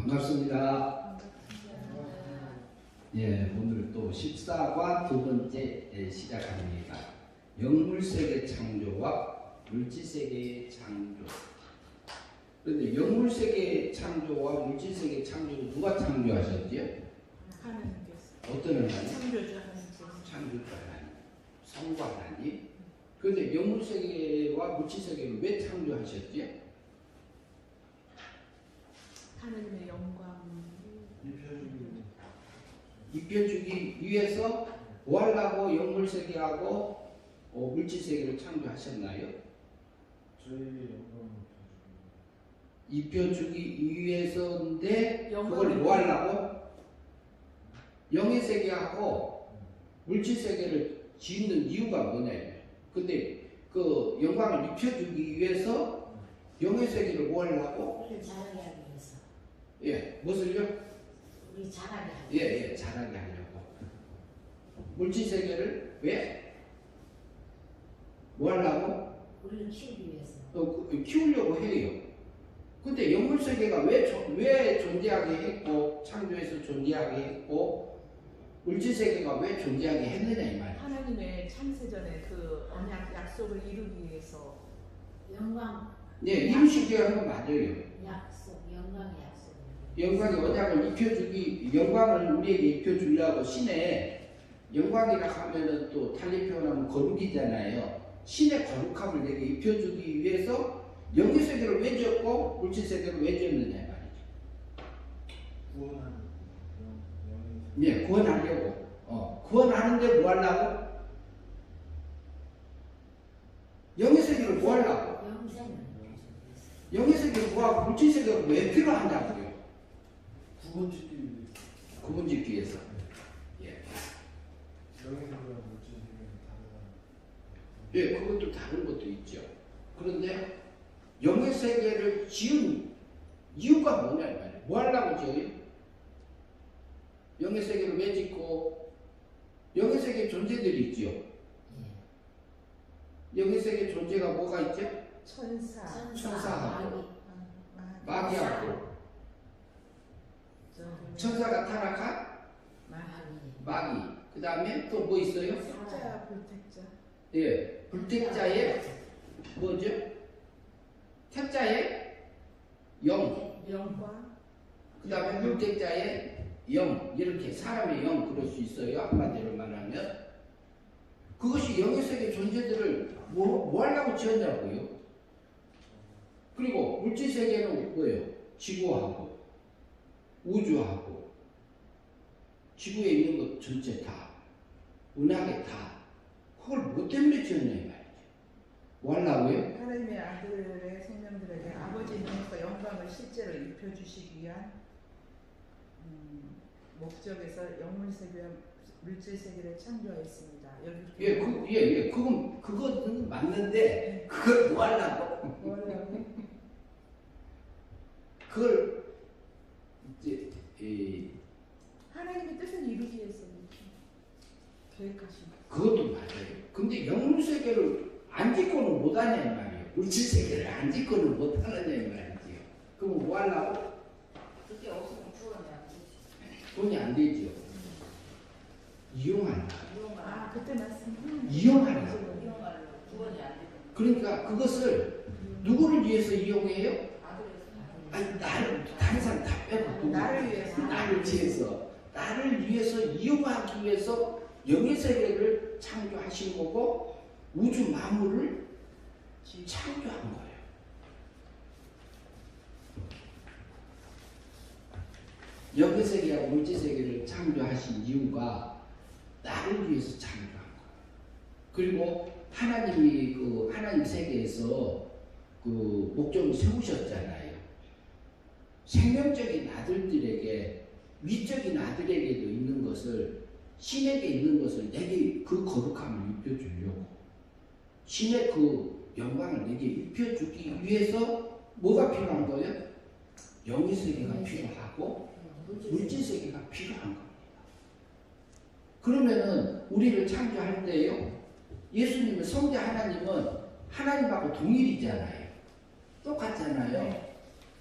반갑습니다. 예, 오늘 또 14과 두 번째 시작합니다. 영물세계 창조와 물질세계의 창조. 그런데 영물세계 창조와 물질세계 창조를 누가 창조하셨죠? 하나님께서. 어떤 하나님? 창조주 하나님께서. 창조주 하나님. 성부 하나님. 그런데 영물세계와 물질세계를 왜 창조하셨죠? 하나님의 영광. 입혀주기 위해서 뭐 하려고 영물세계하고 물질세계를 창조하셨나요? 입혀주기 위해서인데 그걸 뭐 하려고? 영의세계하고 물질세계를 짓는 이유가 뭐냐요? 근데 그 영광을 입혀주기 위해서 영의세계를 뭐 하려고? 우리 잘하게 하기 위해서. 예, 무엇을요? 우리 잘하게 하기 위해서. 예, 잘하게 하려고. 물질세계를 왜? 뭐 하려고? 우리를 키우기 위해서. 키우려고 해요. 근데 영물세계가 왜 존재하게 했고, 창조해서 존재하게 했고, 물질세계가 왜 존재하게 했느냐 이 말이에요. 하나님의 창세전에 그 언약 약속을 이루기 위해서. 영광. 네, 이루시게 한 건 맞아요. 약속, 영광의 약속. 영광의 언약을 입혀주기, 영광을 우리에게 입혀주려고 신의 영광이라 하면은 또 달리 표현하면 거룩이잖아요. 신의 거룩함을 내게 입혀주기 위해서 영의세계를 왜 지었고 물질세계를 왜 지었느냐 이 말이죠. 네, 구원하려고. 구원하는데 뭐 하려고? 영의세계를 뭐 하려고? 영생을. 영의세계를 뭐하고 물질세계가 왜 필요하냐고요? 구분 짓기 위해서. 예. 예, 그것도 다른 것도 있죠. 그런데 영의 세계를 지은 이유가 뭐냐 이 말이에요. 뭐 하려고 지어요? 영의 세계를 왜 짓고 영의 세계 존재들이 있죠. 영의 세계 존재가 뭐가 있죠? 천사하고 마귀하고 천사가 타락한 마귀. 그 다음에 또 뭐 있어요? 택자, 불택자. 예, 불택자의 뭐죠? 택자의 영. 영광. 그 다음에 불택자의 영. 이렇게 사람의 영 그럴 수 있어요. 한마디로 말하면. 그것이 영의 세계 존재들을 뭐 하려고 지었냐고요. 그리고 물질 세계는 뭐예요? 지구하고 우주하고 지구에 있는 것 전체 다 은하계 다 그걸 뭐 때문에 지었냐 이 말이죠. 뭐 하려고요? 하나님의 아들의 생명들에게 아버지님께서 영광을 실제로 입혀주시기 위한 목적에서 영물세계와 물질세계를 창조하였습니다. 여기 그건 맞는데 그걸 뭐 하려고? 뭐 하려고? 그걸 이제 하나님의 뜻을 이루기 위해서 계획하신 거예요. 그것도 맞아요. 근데 영물세계를 안 짓고는 못하냐 이 말이에요. 물질세계를 안 짓고는 못하느냐 이 말이지요. 그럼 뭐 하려고? 그게 없으면 구원이 안 되지. 돈이 안 되죠. 이용한다. 아, 그때 말씀. 이용하려고. 이용하려고 구원이 안 되고. 그러니까 그것을 누구를 위해서 이용해요? 아니 다른 사람 다 빼고 나를 위해서. 나를 위해서 이용하기 위해서 영의 세계를 창조하신 거고 우주 만물을 창조한 거예요. 영의 세계와 물질 세계를 창조하신 이유가 나를 위해서 창조한 거예요. 그리고 하나님이 하나님 세계에서 목적을 세우셨잖아요. 생명적인 아들들에게 위적인 아들에게도 있는 것을 신에게 있는 것을 내게 그 거룩함을 입혀주려고 신의 그 영광을 내게 입혀주기 위해서 뭐가 필요한 거예요? 영의 세계가 필요하고 물질 세계가 필요한 겁니다. 그러면은 우리를 창조할 때요 예수님은 성자 하나님은 하나님하고 동일이잖아요. 똑같잖아요.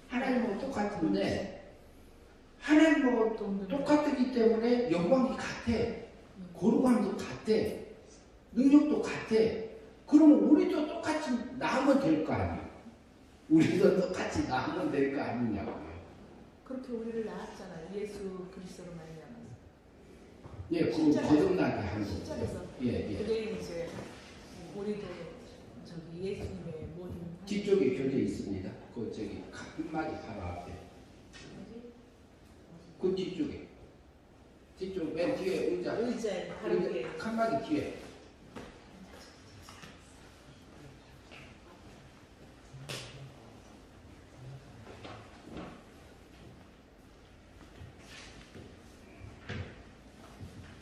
하나님하고 똑같은데 하나님하고 또 없는 똑같기 때문에 영광이 같아. 거룩함도 같아. 능력도 같아. 그러면 우리도 똑같이 나으면 될 거 아니에요. 우리도 똑같이 나으면 될 거 아니냐고요. 그렇게 우리를 낳았잖아요. 예수 그리스도로 말미암아서. 예, 그 거듭나게 한 거. 십자가에서 예. 그대로 이제 우리도 저기 예수님의 모든 뒤쪽에 교재 있습니다. 그 저기 한마디 바로 앞에. 그 뒤쪽에. 뒤쪽 맨 뒤에 의자. 의자에 바로 위에 한마디 뒤에.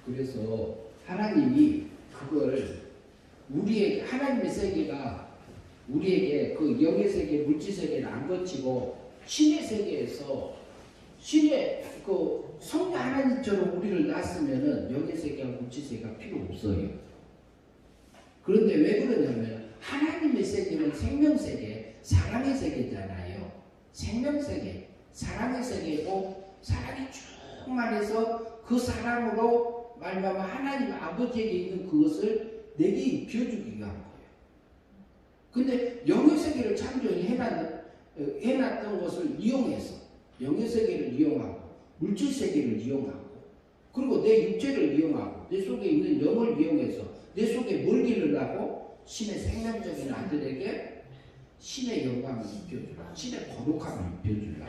그래서 하나님이 그걸 우리에게 하나님의 세계가 우리에게 그 영의 세계, 물질 세계를 안 거치고 신의 세계에서 신의 그 성령 하나님처럼 우리를 낳았으면은 영의 세계와 물질 세계가 필요 없어요. 그런데 왜 그러냐면 하나님의 세계는 생명 세계, 사랑의 세계잖아요. 생명 세계, 사랑의 세계고 사랑이 충만해서 그 사랑으로 말미암아 하나님 아버지에게 있는 그것을 내게 입혀주기 위한 거예요. 근데 영의 세계를 창조해 해놨던 것을 이용해서 영의 세계를 이용하고 물질 세계를 이용하고 그리고 내 육체를 이용하고 내 속에 있는 영을 이용해서 내 속에 뭘 기르라고 신의 생명적인 아들에게 신의 영광을 입혀주라. 신의 거룩함을 입혀주라.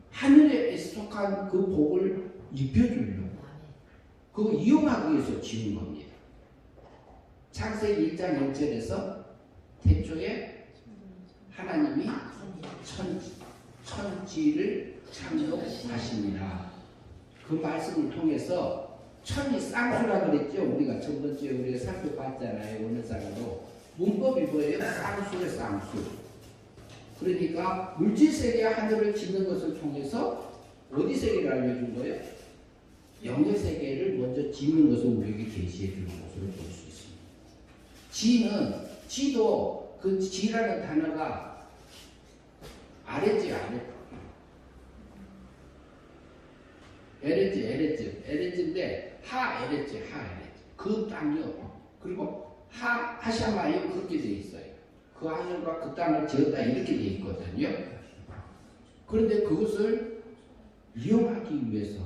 하늘에 속한 그 복을 입혀주려고 그거 이용하기 위해서 지은 겁니다. 창세기 1장 1절에서 태초에 하나님이 천지를 창조하시니라. 그 말씀을 통해서 천이 쌍수라 그랬죠. 우리가 첫 번째 우리가 살펴봤잖아요. 원어상으로 문법이 뭐예요? 쌍수의 쌍수. 그러니까 물질 세계 하늘을 짓는 것을 통해서 어디 세계를 알려준 거예요? 영의 세계를 먼저 짓는 것을 우리에게 계시해 주는 것으로 볼 수 있습니다. 지도 그 지라는 단어가 아래지 아래. 에레즈인데 하에레즈. 그 땅이요. 그리고 하샤마요 그렇게 돼 있어요. 그 하늘과 그 땅을 지었다 이렇게 돼 있거든요. 그런데 그것을 이용하기 위해서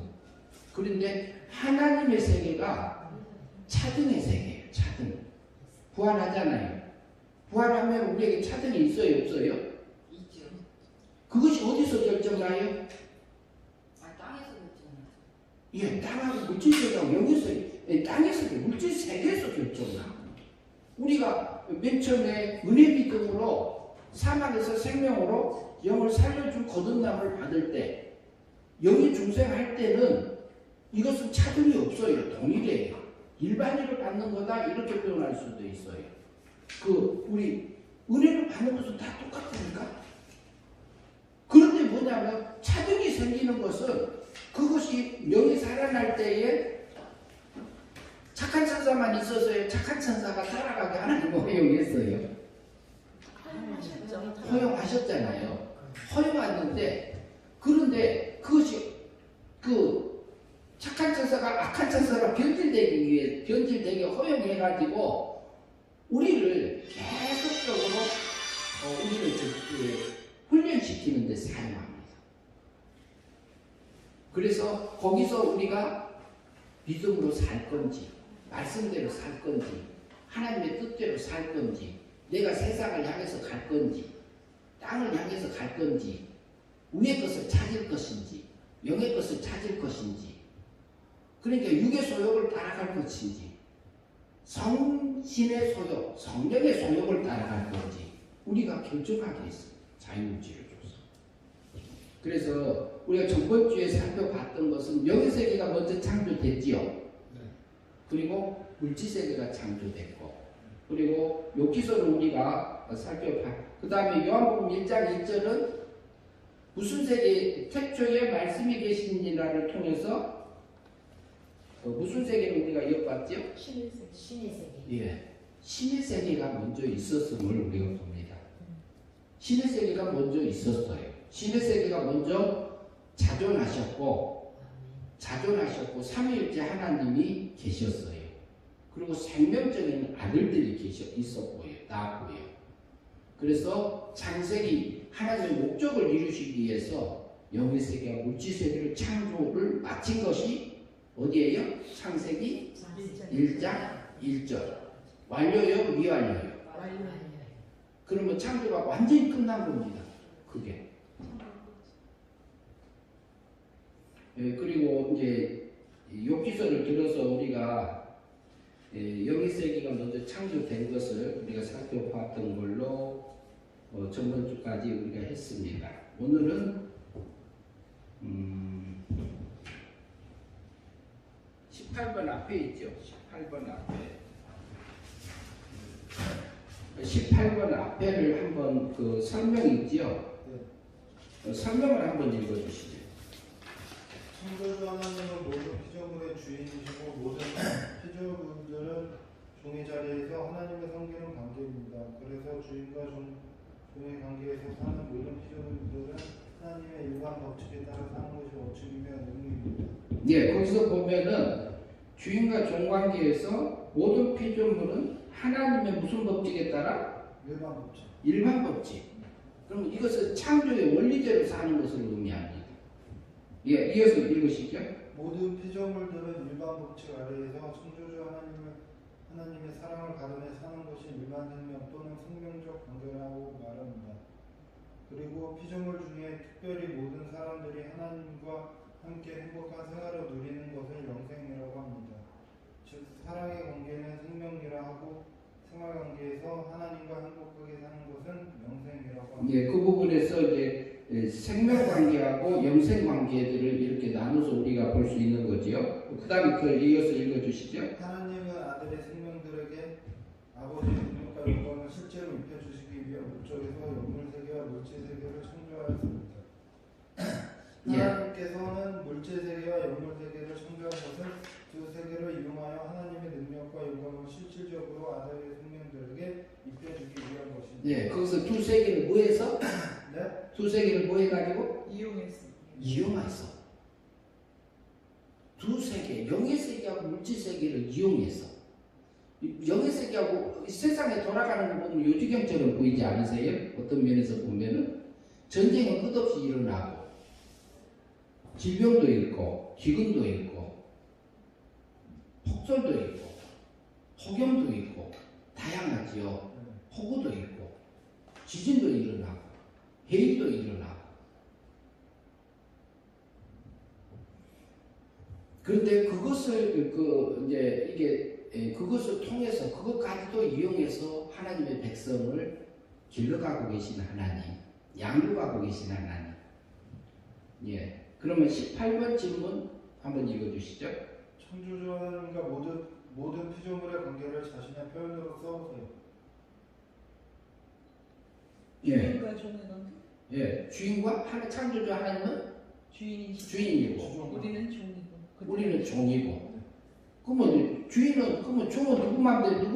그런데 하나님의 세계가 차등의 세계예요. 차등. 부활하잖아요. 부활하면 우리에게 차등이 있어요? 없어요? 있죠. 그것이 어디서 결정나요? 땅에서 결정나요. 예, 땅하고 물질 세계하고 여기서 땅에서 물질 세계에서 결정나. 우리가 맨 처음에 은혜 믿음으로 사망에서 생명으로 영을 살려준 거듭남을 받을 때 영이 중생할 때는 이것은 차등이 없어요. 동일해요. 일반인을 받는 거다 이렇게 표현할 수도 있어요. 우리 은혜를 받는 것은 다 똑같으니까. 그런데 뭐냐면 차등이 생기는 것은 그것이 영이 살아날 때에 착한 천사만 있어서요. 착한 천사가 살아가게 하나님 허용했어요. 허용하셨잖아요. 허용하는데 그런데 그것이 착한 천사가 악한 천사가 변질되게 허용해가지고 우리를 계속적으로 우리를 훈련시키는 데 사용합니다. 그래서 거기서 우리가 믿음으로 살 건지 말씀대로 살 건지 하나님의 뜻대로 살 건지 내가 세상을 향해서 갈 건지 땅을 향해서 갈 건지 위의 것을 찾을 것인지 영의 것을 찾을 것인지 그러니까 육의 소욕을 따라갈 것인지 성신의 소욕, 성령의 소욕을 따라갈 건지 우리가 결정하게 있습니다. 자유의지를 줘서. 그래서 우리가 저번 주에 살펴봤던 것은 영의 세계가 먼저 창조됐지요. 그리고 물질 세계가 창조됐고 그리고 욥기서를 우리가 그 다음에 요한복음 1장 1절은 무슨 세계, 태초에 말씀이 계시니라를 통해서 무슨 세계를 우리가 이어봤죠? 신의 세계. 예, 신의 세계가 먼저 있었음을 우리가 봅니다. 신의 세계가 먼저 있었어요. 신의 세계가 먼저 자존하셨고 삼위일체 하나님이 계셨어요. 그리고 생명적인 아들들이 있었고요. 나왔고요. 그래서 창세기 하나님의 목적을 이루시기 위해서 영의 세계와 물질 세계를 창조를 마친 것이 어디예요? 창세기 1장 1절. 완료요? 미완료요? 완료. 그러면 창조가 완전히 끝난 겁니다. 그게. 예, 그리고 이제 욥기서를 들어서 우리가 영의 세계가 먼저 창조된 것을 우리가 살펴봤던 걸로 전번 주까지 우리가 했습니다. 오늘은 18번 앞에 있죠. 18번 앞에. 18번 앞에를 한번 그 설명 있죠. 설명을 한번 읽어주시죠. 창조주 하나님은 모든 피조물의 주인이시고 모든 피조물들은 종의 자리에서 하나님을 섬기는 관계입니다. 그래서 주인과 종의 관계에서 사는 모든 피조물들은 하나님의 일반 법칙에 따라 사는 것이 원칙이며 의무입니다. 예, 거기서 보면은 주인과 종 관계에서 모든 피조물은 하나님의 무슨 법칙에 따라? 일반 법칙. 일반 법칙. 그럼 이것은 창조의 원리대로 사는 것을 의미합니다. 예, 이어서 읽으시죠. 모든 피조물들은 일반 법칙 아래에서 창조주 하나님의 사랑을 가르며 사는 것이 일반 생명 또는 생명적 관계라고 말합니다. 그리고 피조물 중에 특별히 모든 사람들이 하나님과 함께 행복한 생활을 누리는 것을 영생이라고 합니다. 즉 사랑의 관계는 생명이라 하고 생활 관계에서 하나님과 행복하게 사는 것은 영생이라고 합니다. 예, 그 부분에서 이제 생명 관계하고 영생 관계들을 이렇게 나눠서 우리가 볼 수 있는 거지요. 그 다음에 그걸 이어서 읽어주시죠. 하나님은 아들의 생명들에게 아버지의 능력과 영광을 실제로 입혀주시기 위해 목적에서 영물세계와 물질세계를 창조하였습니다. 예. 하나님께서는 물질세계와 영물세계를 창조한 것은 두 세계를 이용하여 하나님의 능력과 영광을 실질적으로 아들의 생명들에게 입혀주기 위한 것입니다. 예, 거기서 두 세계를 뭐 해서? 네? 두 세계를 뭐 해가지고? 이용했습니다. 이용해서. 두 세계, 영의 세계하고 물질 세계를 이용해서. 영의 세계하고 세상에 돌아가는 거 보면 요지경처럼 보이지 않으세요? 어떤 면에서 보면은 전쟁은 끝없이 일어나고 질병도 있고 기근도 있고 폭설도 있고 폭염도 있고 다양하지요. 폭우도 있고 지진도 일어나고 해일도 일어나고. 그런데 그것을 그것을 통해서 그것까지도 이용해서 하나님의 백성을 길러가고 계신 하나님, 양육하고 계신 하나님. 예. 그러면 18번 질문 한번 읽어주시죠. 창조주 하나님과 모든 피조물의 관계를 자신의 표현으로 써보세요. 예. 주인과 종의 관계. 예. 주인과 창조주 하나님은 주인이시죠. 주인이고 우리는 종이고. 우리는 종이고. 그러면 그러면 종은 누구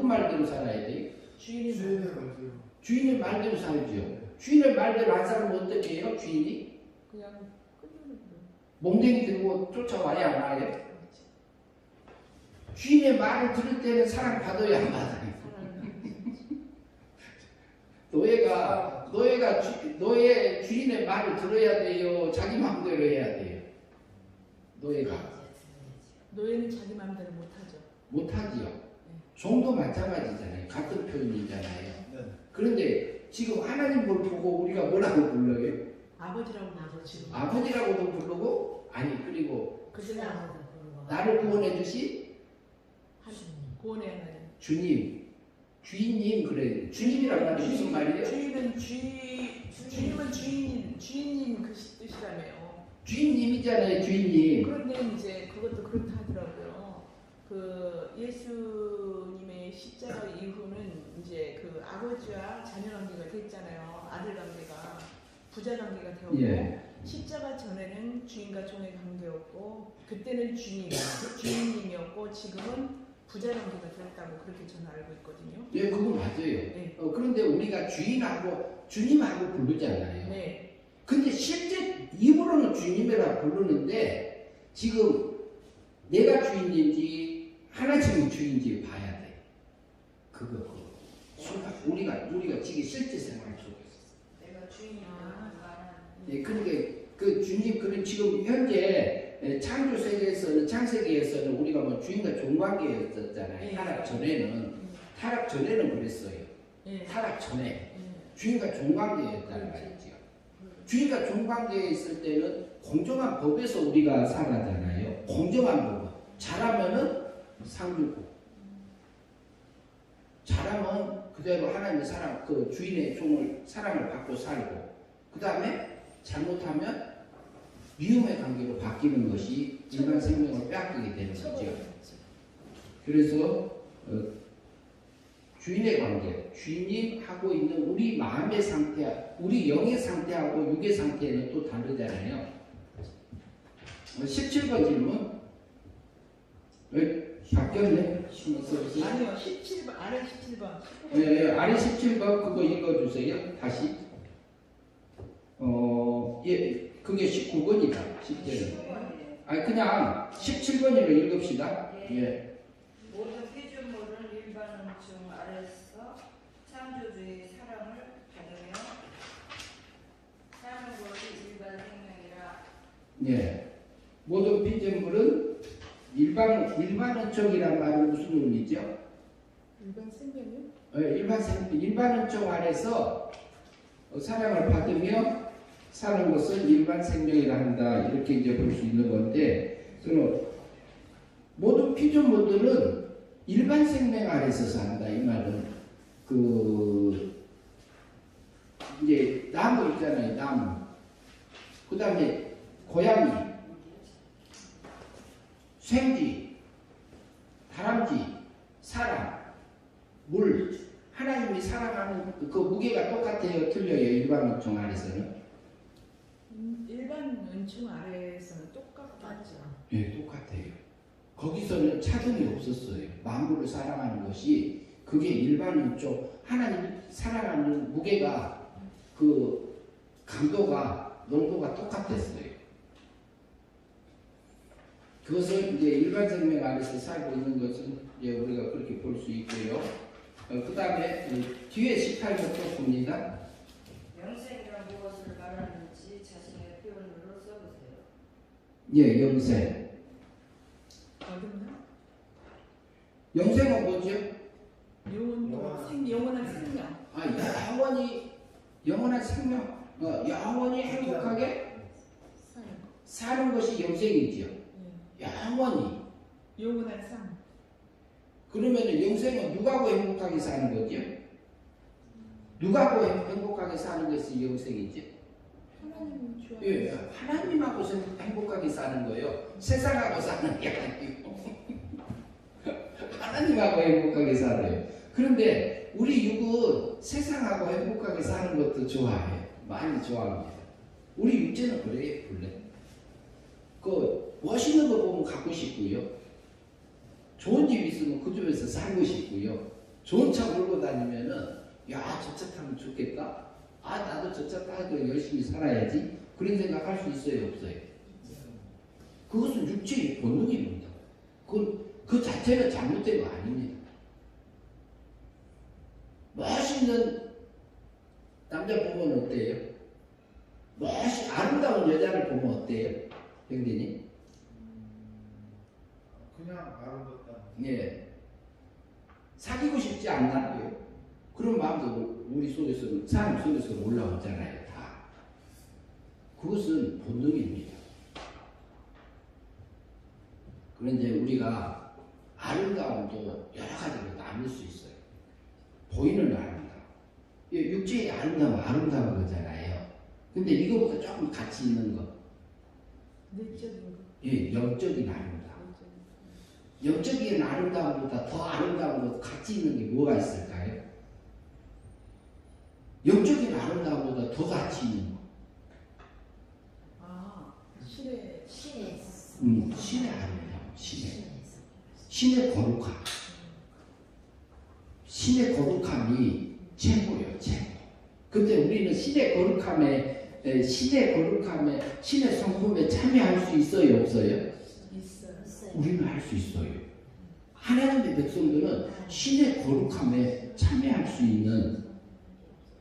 말대로 살아야 돼요? 주인의 말대로. 주인의 말대로 살죠. 주인의 말대로 안 살면 어떻게 해요? 주인이 그냥 끝내는 거. 몽댕이 들고 쫓아와야 안 와요? 주인의 말을 들을 때는 사랑 받아야 안 받아요? 너의 주인의 말을 들어야 돼요? 자기 마음대로 해야 돼요? 노예는 자기 마음대로 못하죠. 못하지요. 종도 마찬가지잖아요. 같은 표현이잖아요. 네. 그런데 지금 하나님 보고 우리가 뭐라고 불러요? 아버지라고 부르죠. 아버지라고도 부르고 그리고 그전에 나를 구원해 주신 구원의 하나님. 주님, 주인님 그래. 주님이란 말이 무슨 말이에요? 주님은 주인님 그 뜻이라며요. 주인님이잖아요, 주인님. 그런데 이제 그것도 그렇다 하더라고요. 그 예수님의 십자가 이후는 이제 그 아버지와 자녀 관계가 됐잖아요. 아들 관계가 부자 관계가 되었고 예. 십자가 전에는 주인과 종의 관계였고 그때는 주인님이었고 지금은 부자 관계가 됐다고 그렇게 저는 알고 있거든요. 예, 그거 맞아요. 네. 그런데 우리가 주인하고 주님하고 부르잖아요. 네. 근데 실제 입으로는 주님이라 부르는데 지금 내가 주인인지 하나님이 주인인지 봐야 돼. 그거. 우리가 지금 실제 생활 속에서. 내가 주인이라는 말은 네, 그러니까 그 주님 그런 지금 현재 창조 세계에서는 창세기에서는 우리가 뭐 주인과 종관계였었잖아요. 예. 타락 전에는 그랬어요. 예. 타락 전에 예. 주인과 종관계였다는 말이죠. 주인과 종관계에 있을 때는 공정한 법에서 우리가 살아잖아요. 공정한 법. 잘하면은 상 주고, 잘하면 그대로 하나님의 사랑, 그 주인의 종을 사랑을 받고 살고, 그 다음에 잘못하면 미움의 관계로 바뀌는 것이 인간 생명을 빼앗기게 되는 거죠. 그래서 주인의 관계, 주인이 하고 있는 우리 마음의 상태, 우리 영의 상태하고 육의 상태는 또 다르잖아요. 17번 질문. 바뀌었네. 아니요, 17번, 아래 17번. 네, 아래 17번 그거 읽어주세요. 다시. 예, 그게 19번이다. 10대는. 아니 그냥 17번으로 읽읍시다. 예. 모든 피조물은 일반 은총 아래서 창조주의 사랑을 받으며 사는 것이 일반 생명이라. 예. 모든 피조물은 일반 은총이란 말은 무슨 의미죠? 일반 생명이요? 일반 은총 안에서 사랑을 받으며 사는 것은 일반 생명이라 한다. 이렇게 이제 볼 수 있는 건데, 모든 피조물들은 일반 생명 아래서 산다. 이 말은 이제 나무 있잖아요. 나무. 그 다음에 고양이, 생쥐, 다람쥐, 사람, 물. 하나님이 사랑하는 그 무게가 똑같아요? 틀려요? 일반 은총 아래서는? 일반 은총 아래에서는 똑같죠. 예, 똑같아요. 거기서는 차등이 없었어요. 만물을 사랑하는 것이 그게 일반 은총, 하나님 사랑하는 무게가 그 강도가 농도가 똑같았어요. 그것을 이제 일반 생명 안에서 살고 있는 것은 이제 우리가 그렇게 볼 수 있고요. 그 다음에 뒤에 18절 봅니다. 영생이란 무엇을 말하는지 자신의 표현으로 써보세요. 예, 영생. 어딨나? 영생은 뭐죠? 영원한 생명. 영원한 생명. 영원히 행복하게 사는 거. 사는 것이 영생이지요. 영원히. 영원한 삶. 그러면은 영생은 누구하고 행복하게 사는 거죠? 누구하고 행복하게 사는 것이 영생이지? 하나님 좋아. 예, 하나님하고 행복하게 사는 거예요. 세상하고 사는 게 아니고 하나님하고 행복하게 살아요. 그런데 우리 육은 세상하고 행복하게 사는 것도 좋아해. 많이 좋아합니다. 우리 육체는 그래요, 원래. 멋있는 거 보면 갖고 싶고요. 좋은 집 있으면 그 집에서 살고 싶고요. 좋은 차 몰고 다니면은 저 차 타면 좋겠다. 나도 저 차 타고 열심히 살아야지. 그런 생각 할 수 있어요, 없어요? 그것은 육체의 본능입니다. 그 자체는 잘못된 거 아닙니다. 멋있는 남자 보면 어때요? 아름다운 여자를 보면 어때요? 형제님? 그냥 아름답다. 예. 사귀고 싶지 않나요? 그런 마음도 우리 속에서, 사람 속에서 올라오잖아요, 다. 그것은 본능입니다. 그런데 우리가 아름다움도 여러 가지로 나눌 수 있어요. 보이는 아름다움. 육체의 아름다운 거잖아요. 근데 이거보다 조금 가치 있는 거. 내적인 거. 예, 영적인 아름다움. 영적인 아름다움보다 더 아름다운 것, 가치 있는 게 뭐가 있을까요? 영적인 아름다움보다 더 가치 있는 거. 신의 아름다움, 신의 거룩함. 신의 거룩함이 최고예요, 최고. 근데 우리는 신의 거룩함에 신의 거룩함에 신의 성품에 참여할 수 있어요, 없어요? 있어요. 우리는 할 수 있어요. 하나님의 백성들은 신의 거룩함에 참여할 수 있는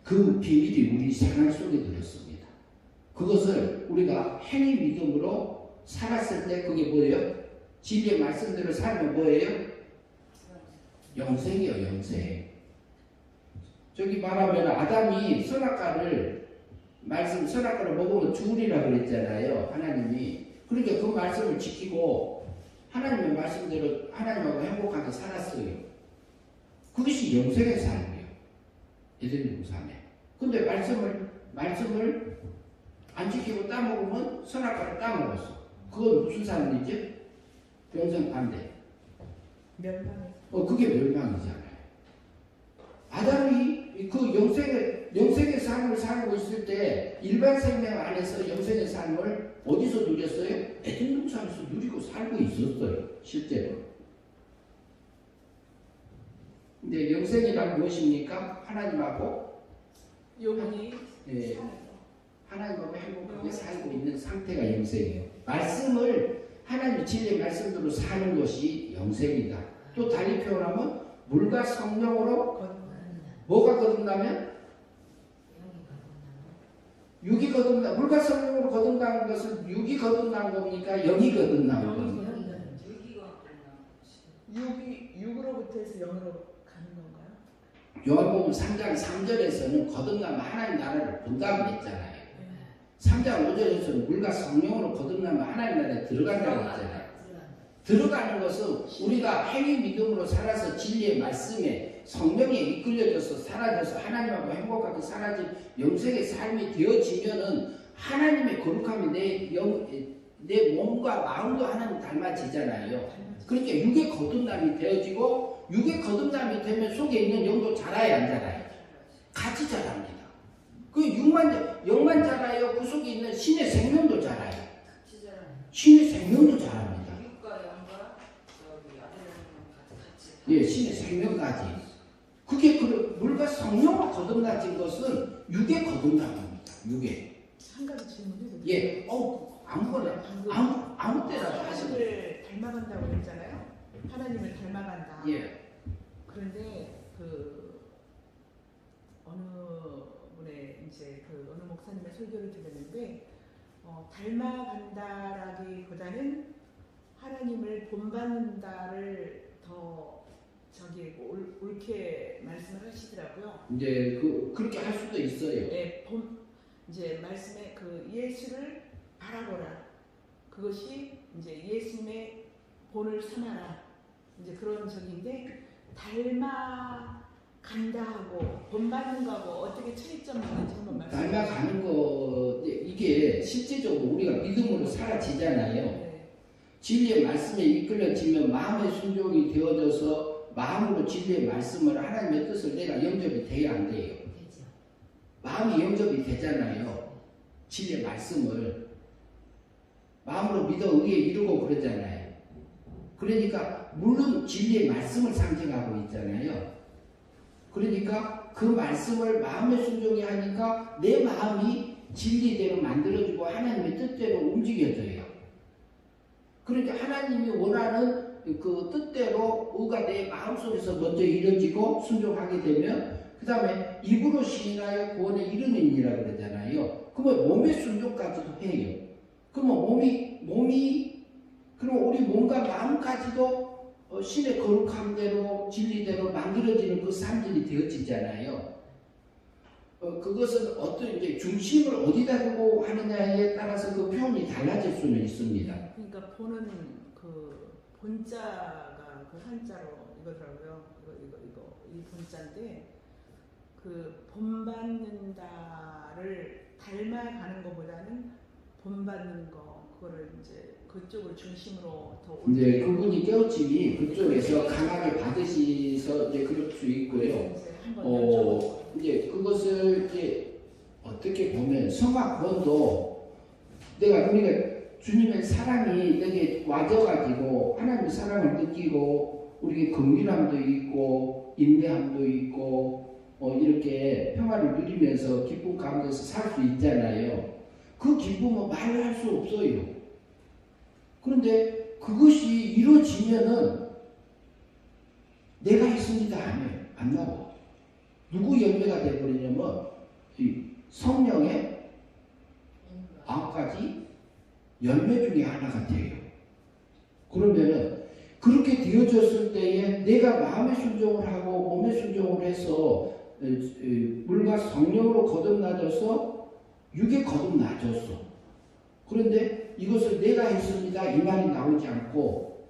그 비밀이 우리 생활 속에 들었습니다. 그것을 우리가 행위 믿음으로 살았을 때 그게 뭐예요? 진리의 말씀대로 살면 뭐예요? 영생이요, 영생. 저기 말하면 아담이 선악과를 먹으면 죽으리라 그랬잖아요, 하나님이. 그러니까 그 말씀을 지키고 하나님의 말씀대로 하나님하고 행복하게 살았어요. 그것이 영생의 삶이에요, 에덴 동산에. 근데 말씀을 안 지키고 따먹으면 선악과를 따먹었어. 그건 무슨 삶이죠? 영생 반대. 멸망. 그게 멸망이잖아요. 아담이 그 영생의 삶을 살고 있을 때 일반 생명 안에서 영생의 삶을 어디서 누렸어요? 에덴 동산에서 누리고 살고 있었어요, 실제로. 근데 영생이란 무엇입니까? 하나님하고 영혼이 예, 하나님하고 행복하게 살고 있는 상태가 영생이에요. 말씀을 하나님의 진리의 말씀대로 사는 것이 영생이다. 또 달리 표현하면 물과 성령으로 뭐가 거듭나면? 육이 거듭나. 물과 성령으로 거듭나는 것은 육이 거듭난 겁니까? 영이 거듭난 겁니까? 육으로부터 해서 영으로 가는 건가요? 요한복음 3장 3절에서는 거듭나면 하나님 나라를 본다고 했잖아요. 3장 5절에서는 물과 성령으로 거듭나면 하나님 나라에 들어간다고 했잖아요. 들어가는 것은 우리가 행위 믿음으로 살아서 진리의 말씀에 성령에 이끌려져서 사라져서 하나님하고 행복하게 사라진 영생의 삶이 되어지면은 하나님의 거룩함이 내 몸과 마음도 하나님 닮아지잖아요. 그러니까 육의 거듭남이 되어지고 육의 거듭남이 되면 속에 있는 영도 자라야 안 자라요? 같이 자랍니다. 그 영만 자라요. 그 속에 있는 신의 생명도 자라요. 신의 생명도 자랍니다. 예, 신의 생명까지. 그게 물과 성령으로 거듭나진 것은 육의 거듭남입니다. 육의. 한 가지 질문해도 돼요? 예, 아무거나 아무 때나 하시면 돼요. 하나님을 닮아간다고 했잖아요. 하나님을 닮아간다. 예. 그런데 어느 분의 어느 목사님의 설교를 들었는데 닮아간다라기보다는 하나님을 본받는다를 더 옳게 말씀을 하시더라고요. 이제 그렇게 할 수도 있어요. 네, 말씀에 예수를 바라보라. 그것이 예수님의 본을 삼아라. 그런 적인데 닮아간다 하고 본받는 거하고 어떻게 차이점이 있는지 한번 말씀해 주세요. 닮아가는 거 이게 실제적으로 우리가 믿음으로 살아지잖아요. 네. 진리의 말씀에 이끌려지면 마음의 순종이 되어져서 마음으로 진리의 말씀을 하나님의 뜻을 내가 영접이 돼야 안 돼요. 마음이 영접이 되잖아요. 진리의 말씀을 마음으로 믿어 의에 이르고 그러잖아요. 그러니까 물론 진리의 말씀을 상징하고 있잖아요. 그러니까 그 말씀을 마음의 순종이 하니까 내 마음이 진리대로 만들어지고 하나님의 뜻대로 움직여져요. 그러니까 하나님이 원하는 그 뜻대로 의가 내 마음속에서 먼저 이루어지고 순종하게 되면 그 다음에 입으로 시인하여 구원에 이르느니라 그러잖아요. 그러면 몸의 순종까지도 해요. 그러면 그럼 우리 몸과 마음까지도 신의 거룩함대로 진리대로 만들어지는 그 삶들이 되어지잖아요. 그것은 어떤 중심을 어디다 두고 하느냐에 따라서 그 표현이 달라질 수는 있습니다. 그러니까 보는 본자가 한자로 이거더라고요. 이 본자인데 본받는다를 닮아가는 것보다는 본받는 거 그거를 그쪽을 중심으로 더 그분이 깨우침이 그쪽에서 강하게 받으셔서 그럴 수 있고요. 그것을 어떻게 보면 성악권도 우리가 주님의 사랑이 내게 와져가지고 하나님의 사랑을 느끼고 우리에게 긍휼함도 있고 인내함도 있고 이렇게 평화를 누리면서 기쁨 가운데서 살 수 있잖아요. 그 기쁨은 말로 할 수 없어요. 그런데 그것이 이루어지면은 내가 했습니다 안 해요. 안 나와. 누구 열매가 되어버리냐면 이 성령의 9가지 열매 중에 하나가 돼요. 그러면은 그렇게 되어졌을 때에 내가 마음의 순종을 하고 몸의 순종을 해서 물과 성령으로 거듭나져서 육에 거듭나졌어. 그런데 이것을 내가 했습니다 이 말이 나오지 않고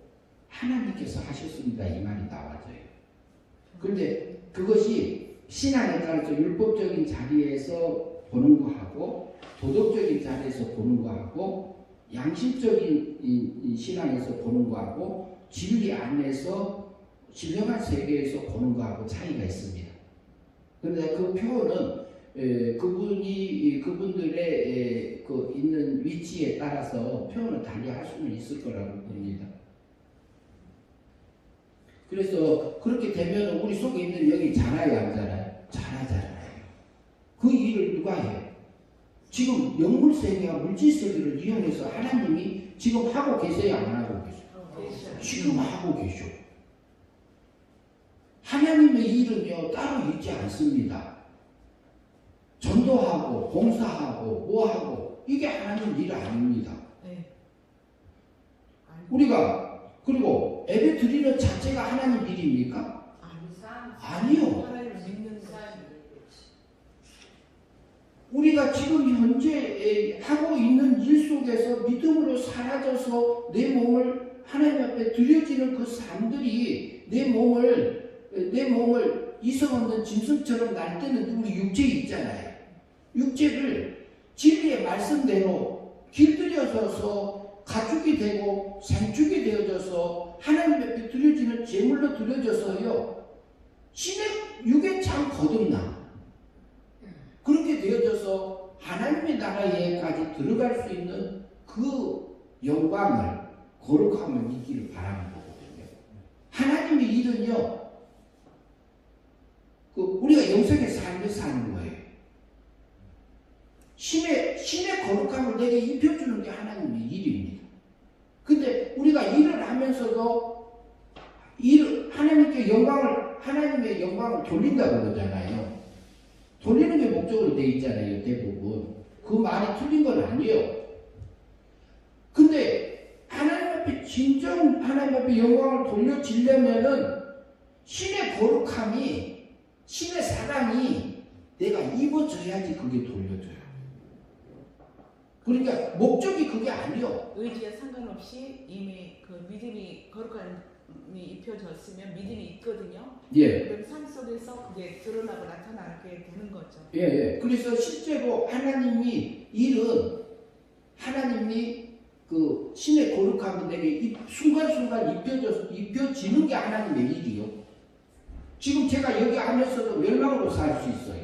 하나님께서 하셨습니다 이 말이 나와져요. 그런데 그것이 신앙에 따라서 율법적인 자리에서 보는 거하고 도덕적인 자리에서 보는 거하고 양심적인 신앙에서 보는 거하고 진리 안에서 신령한 세계에서 보는 거하고 차이가 있습니다. 그런데 그 표현은 그분들의 그 있는 위치에 따라서 표현을 달리할 수는 있을 거라고 봅니다. 그래서 그렇게 되면 우리 속에 있는 영이 자라요 안 자라요? 자라잖아요. 그 일을 누가 해요? 지금 영물 세계와 물질 세계를 이용해서 하나님이 지금 하고 계세요 안 하고 계세요? 지금 하고 계셔. 하나님의 일은요 따로 있지 않습니다. 전도하고 봉사하고 뭐하고 이게 하나님 일 아닙니다. 네. 우리가 그리고 예배 드리는 자체가 하나님 일입니까? 아니요. 하나님을 믿는 것. 우리가 지금 현재 하고 있는 일 속에서 믿음으로 사라져서 내 몸을 하나님 앞에 드려지는 그 삶들이 내 몸을 이성 없는 짐승처럼 날 때는 우리 육체에 있잖아요. 육체를 진리의 말씀대로 길들여져서 가축이 되고 산축이 되어져서 하나님 앞에 드려지는 제물로 드려져서요. 신의 육의 참 거듭나. 그렇게 되어져서 하나님의 나라에까지 들어갈 수 있는 그 영광을 거룩함을 있기를 바라는 거거든요. 하나님의 일은요. 우리가 영생의 삶을 사는 거예요. 신의 거룩함을 내게 입혀주는 게 하나님의 일입니다. 근데 우리가 일을 하면서도 하나님의 영광을 돌린다고 그러잖아요. 돌리는 게 목적으로 되어 있잖아요, 대부분. 그 말이 틀린 건 아니에요. 근데 진정 하나님 앞에 영광을 돌려지려면은 신의 거룩함이, 신의 사랑이 내가 입어져야지 그게 돌려져요. 그러니까 목적이 그게 아니요. 의지에 상관없이 이미 그 믿음이 거룩함이 입혀졌으면 믿음이 있거든요. 예. 그럼 삶 속에서 그게 드러나고 나타나게 되는 거죠. 예, 예. 그래서 실제로 하나님이 그 신의 거룩함이 내게 순간순간 입혀지는 게 하나님의 일이요. 지금 제가 여기 하면서도 멸망으로 살 수 있어요.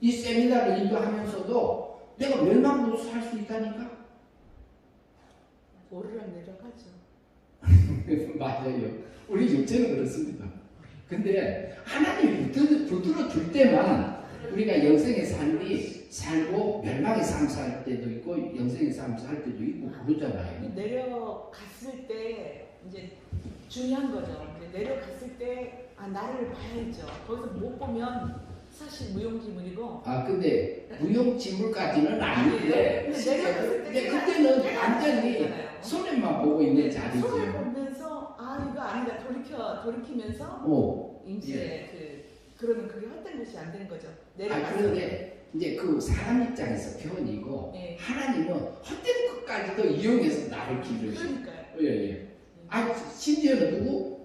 이 세미나를 인도하면서도 내가 멸망으로 살 수 있다니까? 오르락 내려가죠. 맞아요. 우리 육체는 그렇습니다. 근데 하나님이 붙들어 줄 때만 우리가 영생의 삶이 살고 멸망의 삶 살 때도 있고 영생의 삶 살 때도 있고 그러잖아요. 내려갔을 때 이제 중요한 거죠. 내려갔을 때 나를 봐야죠. 거기서 못 보면 사실 무용지물이고. 근데 무용지물까지는 아닌데 근데 그때는 완전히 손해만 보고 있는 자리죠. 손을 보면서 이거 아니다 돌이키면서 이제 그러면 그게 헛된 것이 안 되는 거죠. 그런데 이제 그 사람 입장에서 표현이고 네. 하나님은 헛된 것까지도 이용해서 나를 기르셔. 그러니까요. 예. 심지어는 누구?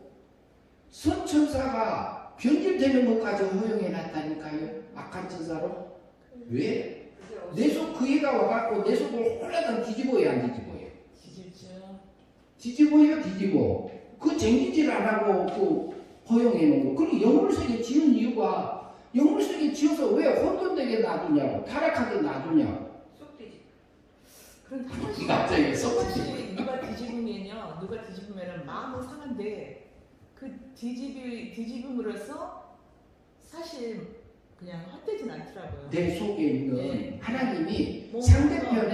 선천사가 변질되는 것까지 허용해 놨다니까요. 악한 천사로. 왜? 내 속 그 애가 와갖고 내 속을 홀라당 뒤집어야 안 뒤집어요? 뒤집죠. 뒤집어. 그 쟁기질 안 하고 그 허용해 놓은 거. 그리고 영물세계 지은 이유가 영물세계 지어서 왜 혼돈되게 놔두냐고, 타락하게 놔두냐고. 그런데 갑자기 쏙 사실 누가 뒤집으면은 마음은 상한데 그 뒤집음으로써 사실 그냥 헛되진 않더라고요. 내 속에 있는 네. 하나님이 몸 상대편의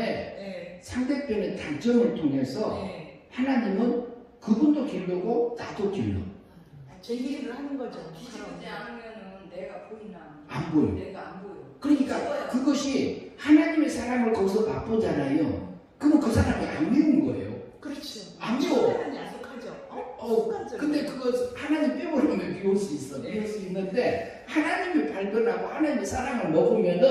네. 단점을 통해서 네. 하나님은 그분도 기르고 나도 길러. 제기를 하는 거죠. 뒤집지 않으면은 내가 보이나? 안 보여. 내가 안 보여. 그러니까 그것이 하나님의 사랑을 거기서 맛보잖아요. 그러면 그 사람이 안 미운 거예요. 그렇죠. 안 미워. 처음에는 야속하죠. 습관적으로. 근데 그거 하나님 빼버리면 미울 수 있어. 미울 수 있는데 하나님이 발견하고 하나님의 사랑을 먹으면은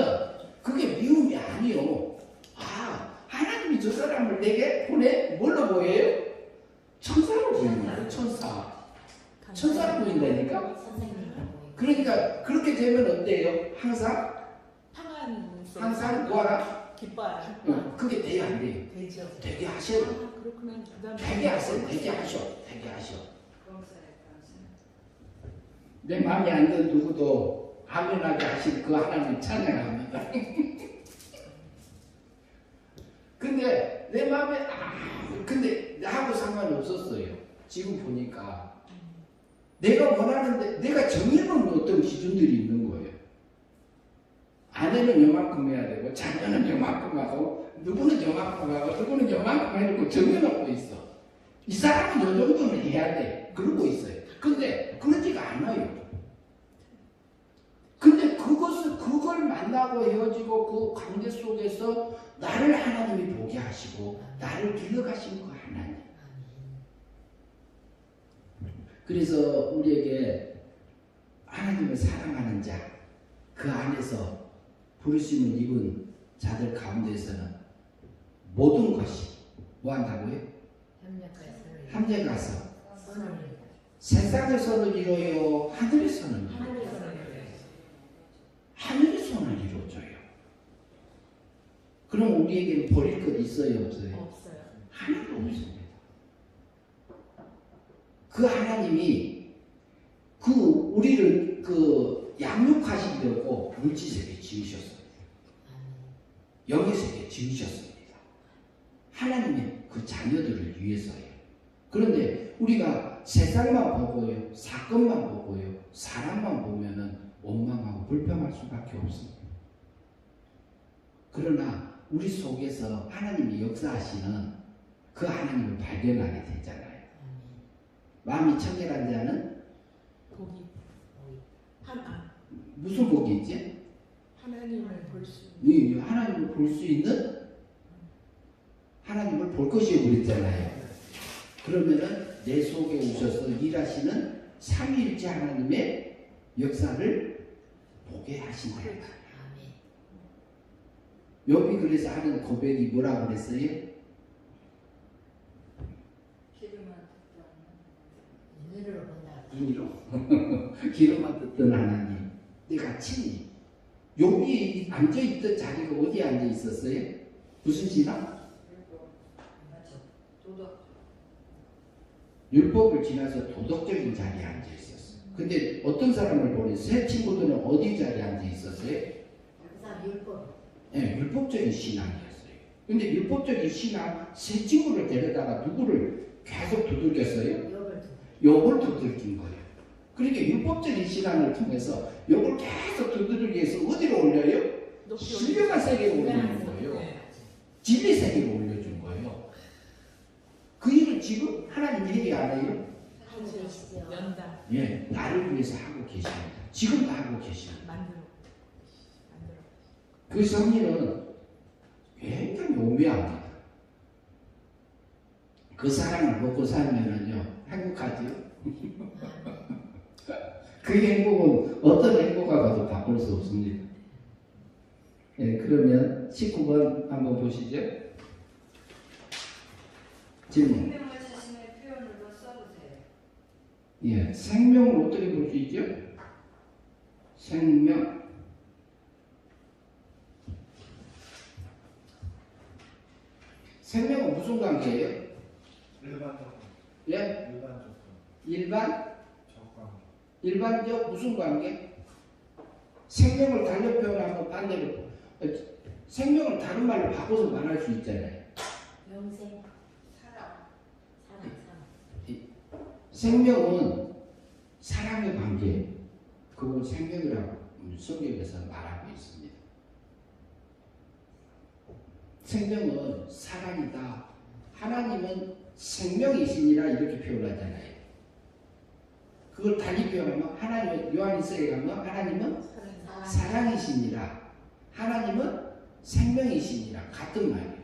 그게 미움이 아니요. 아, 하나님이 저 사람을 내게 보내? 뭘로 보여요? 천사로 보이는 거예요. 천사로 보인다니까? 그러니까 그렇게 되면 어때요? 항상 뭐하라? 기뻐요. 그게 돼야 안 돼요. 되죠. 되게 하셔요. 아, 그렇구나. 그다음에 되게 하세요. 되게 하셔. 감사해, 감사해. 내 마음에 안 드는 누구도 아멘하게 하실 그 하나님 찬양합니다. 근데 내 마음에 근데 나하고 상관없었어요. 지금 보니까 내가 원하는데 내가 정해놓은 어떤 기준들이 있는 거예요. 아내는 요만큼 해야 되고 자녀는 요만큼 하고 누구는 요만큼 하고 누구는 요만큼 해놓고 정해놓고 있어. 이 사람은 요 정도는 해야 돼. 그러고 있어요. 근데 그러지가 않아요. 근데 그걸 만나고 헤어지고 그 관계 속에서 나를 하나님이 보게 하시고 나를 길러가신 그 하나님. 그래서 우리에게 하나님을 사랑하는 자, 그 안에서 부르심을 입은 자들 가운데서는 모든 것이 뭐 한다고요? 함정가서 세상에서는 이루어요, 하늘에서는 하늘의 손을 이루어줘요. 그럼 우리에게 버릴 것 있어요, 없어요? 없어요. 하나도 없습니다. 그 하나님이 우리를 양육하시려고 물질세계 지으셨어요. 영의세계 지으셨습니다. 하나님의 그 자녀들을 위해서예요. 그런데 우리가 세상만 보고요, 사건만 보고요, 사람만 보면은 원망하고 불평할 수밖에 없습니다. 그러나 우리 속에서 하나님이 역사하시는 그 하나님을 발견하게 되잖아요. 마음이 청결한 자는 복이 무슨 복이 있지? 하나님을 볼 수 있는 하나님을 볼 수 있는 하나님을 볼 것이요 그랬잖아요. 그러면은 내 속에 오셔서 일하시는 삼위일체 하나님의 역사를 보게 하신다. 욥이 그래서 하는 고백이 뭐라고 그랬어요? 인으로 기름만 듣던 하나님, 내가 친히. 욥이 앉아있던 자리가 어디에 앉아 있었어요? 무슨 신앙? 율법을 지나서 도덕적인 자리에 앉아 있었어요. 근데 어떤 사람을 보내? 새 친구들은 어디 자리에 앉아 있었어요? 네, 율법적인 신앙이었어요. 근데 율법적인 신앙, 새 친구를 데려다가 누구를 계속 두들겼어요? 욥을 두들긴 거예요. 그러니까 율법적인 신앙을 통해서 욥을 계속 두들기기 위해서 어디로 올려요? 신령한 세계로 올리는 거예요. 진리 세계로 올려준 거예요. 그 일을 지금 하나님 얘기 안 해요? 연다. 예, 나를 위해서 하고 계십니다. 지금도 하고 계십니다. 만들어. 그 섭리는 굉장히 오묘합니다. 그 사랑을 먹고 살면은요, 행복하지요? 그 행복은 어떤 행복하고도 바꿀 수 없습니다. 예, 그러면 19번 한번 보시죠. 질문. 생명을 자신의 표현으로 써보세요. 예, 생명을 어떻게 볼 수 있죠? 생명. 생명은 무슨 관계예요? 일반적. 예? 일반적. 일반? 적관. 일반적 무슨 관계? 생명을 달려 표현하고 반대로 생명을 다른 말로 바꿔서 말할 수 있잖아요. 생명은 사랑의 관계, 그걸 생명이라고 성경에서 말하고 있습니다. 생명은 사랑이다. 하나님은 생명이시니라 이렇게 표현하잖아요. 그걸 달리 표현하면 하나님은 요한일서에 가면 하나님은 사랑이시니라. 하나님은 생명이시니라. 같은 말이에요.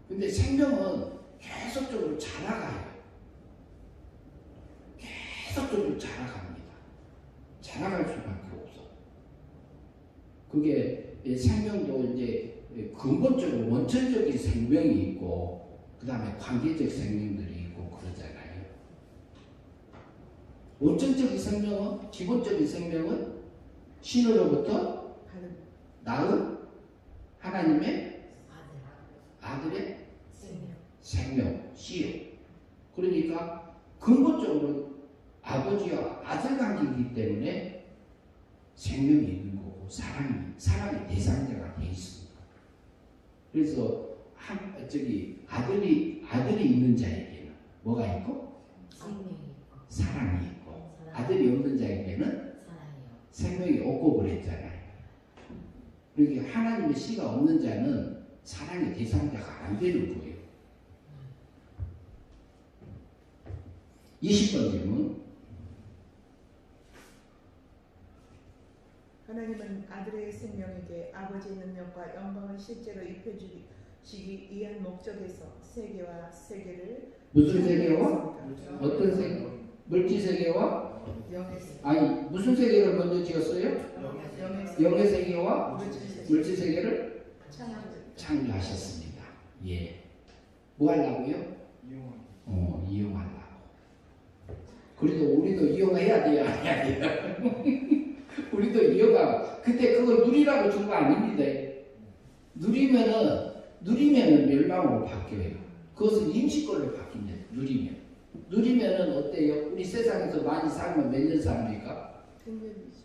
근데 생명은 계속적으로 자라가요. 계속적으로 자라갑니다. 자라갈 수밖에 없어. 그게 생명도 이제 근본적으로 원천적인 생명이 있고, 그 다음에 관계적 생명들이 있고 그러잖아요. 원천적인 생명은, 기본적인 생명은 신으로부터 낳은 하나님의 아들의 생명, 씨요. 그러니까 근본적으로 아버지와 아들 관계이기 때문에 생명이 있는 거고 사랑의 대상자가 돼 있습니다. 그래서 아들이 있는 자에게는 뭐가 있고 사랑이 있고 아들이 없는 자에게는 생명이 없고 그랬잖아요. 그러니까 하나님의 씨가 없는 자는 사랑의 대상자가 안 되는 거예요. 20번 질문. 하나님은 아들의 생명에게 아버지의 능력과 영광을 실제로 입혀주시기 위한 목적에서 세계와 세계를 무슨 세계와? 어떤 세계? 물질 세계와? 아니 무슨 세계를 먼저 지었어요? 영의 세계와 물질 세계를 창조하셨습니다. 예. 뭐 하려고요? 이용하려고. 그래도 우리도 이용해야 돼요, 안 해야 돼요? 우리도 이용하고. 근데 그걸 누리라고 준 거 아닙니다. 누리면은 멸망으로 바뀌어요. 그것은 임시권으로 바뀝니다. 누리면은 어때요? 우리 세상에서 많이 살면 몇 년 삽니까?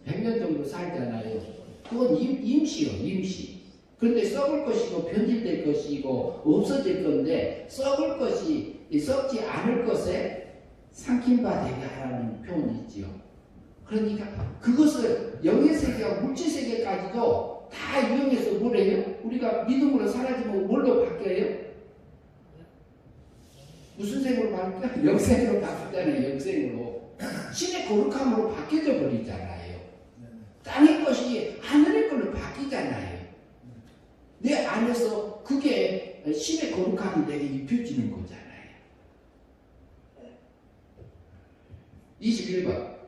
100년 정도 살잖아요. 그건 임시요, 임시. 그런데 썩을 것이고 변질될 것이고 없어질 건데 썩을 것이 썩지 않을 것에 삼킨 바 되게 하라는 표현이 있지요. 그러니까 그것을 영의 세계와 물질 세계까지도 다 이용해서 뭐래요? 우리가 믿음으로 사라지면 뭘로 바뀌어요? 무슨 생으로 바뀌어요? 영생으로 바뀌잖아요. 영생으로. 신의 거룩함으로 바뀌어져 버리잖아요. 땅의 것이 하늘의 걸로 바뀌잖아요. 내 안에서 그게 신의 거룩함이 내게 입혀지는 거잖아요. 21번.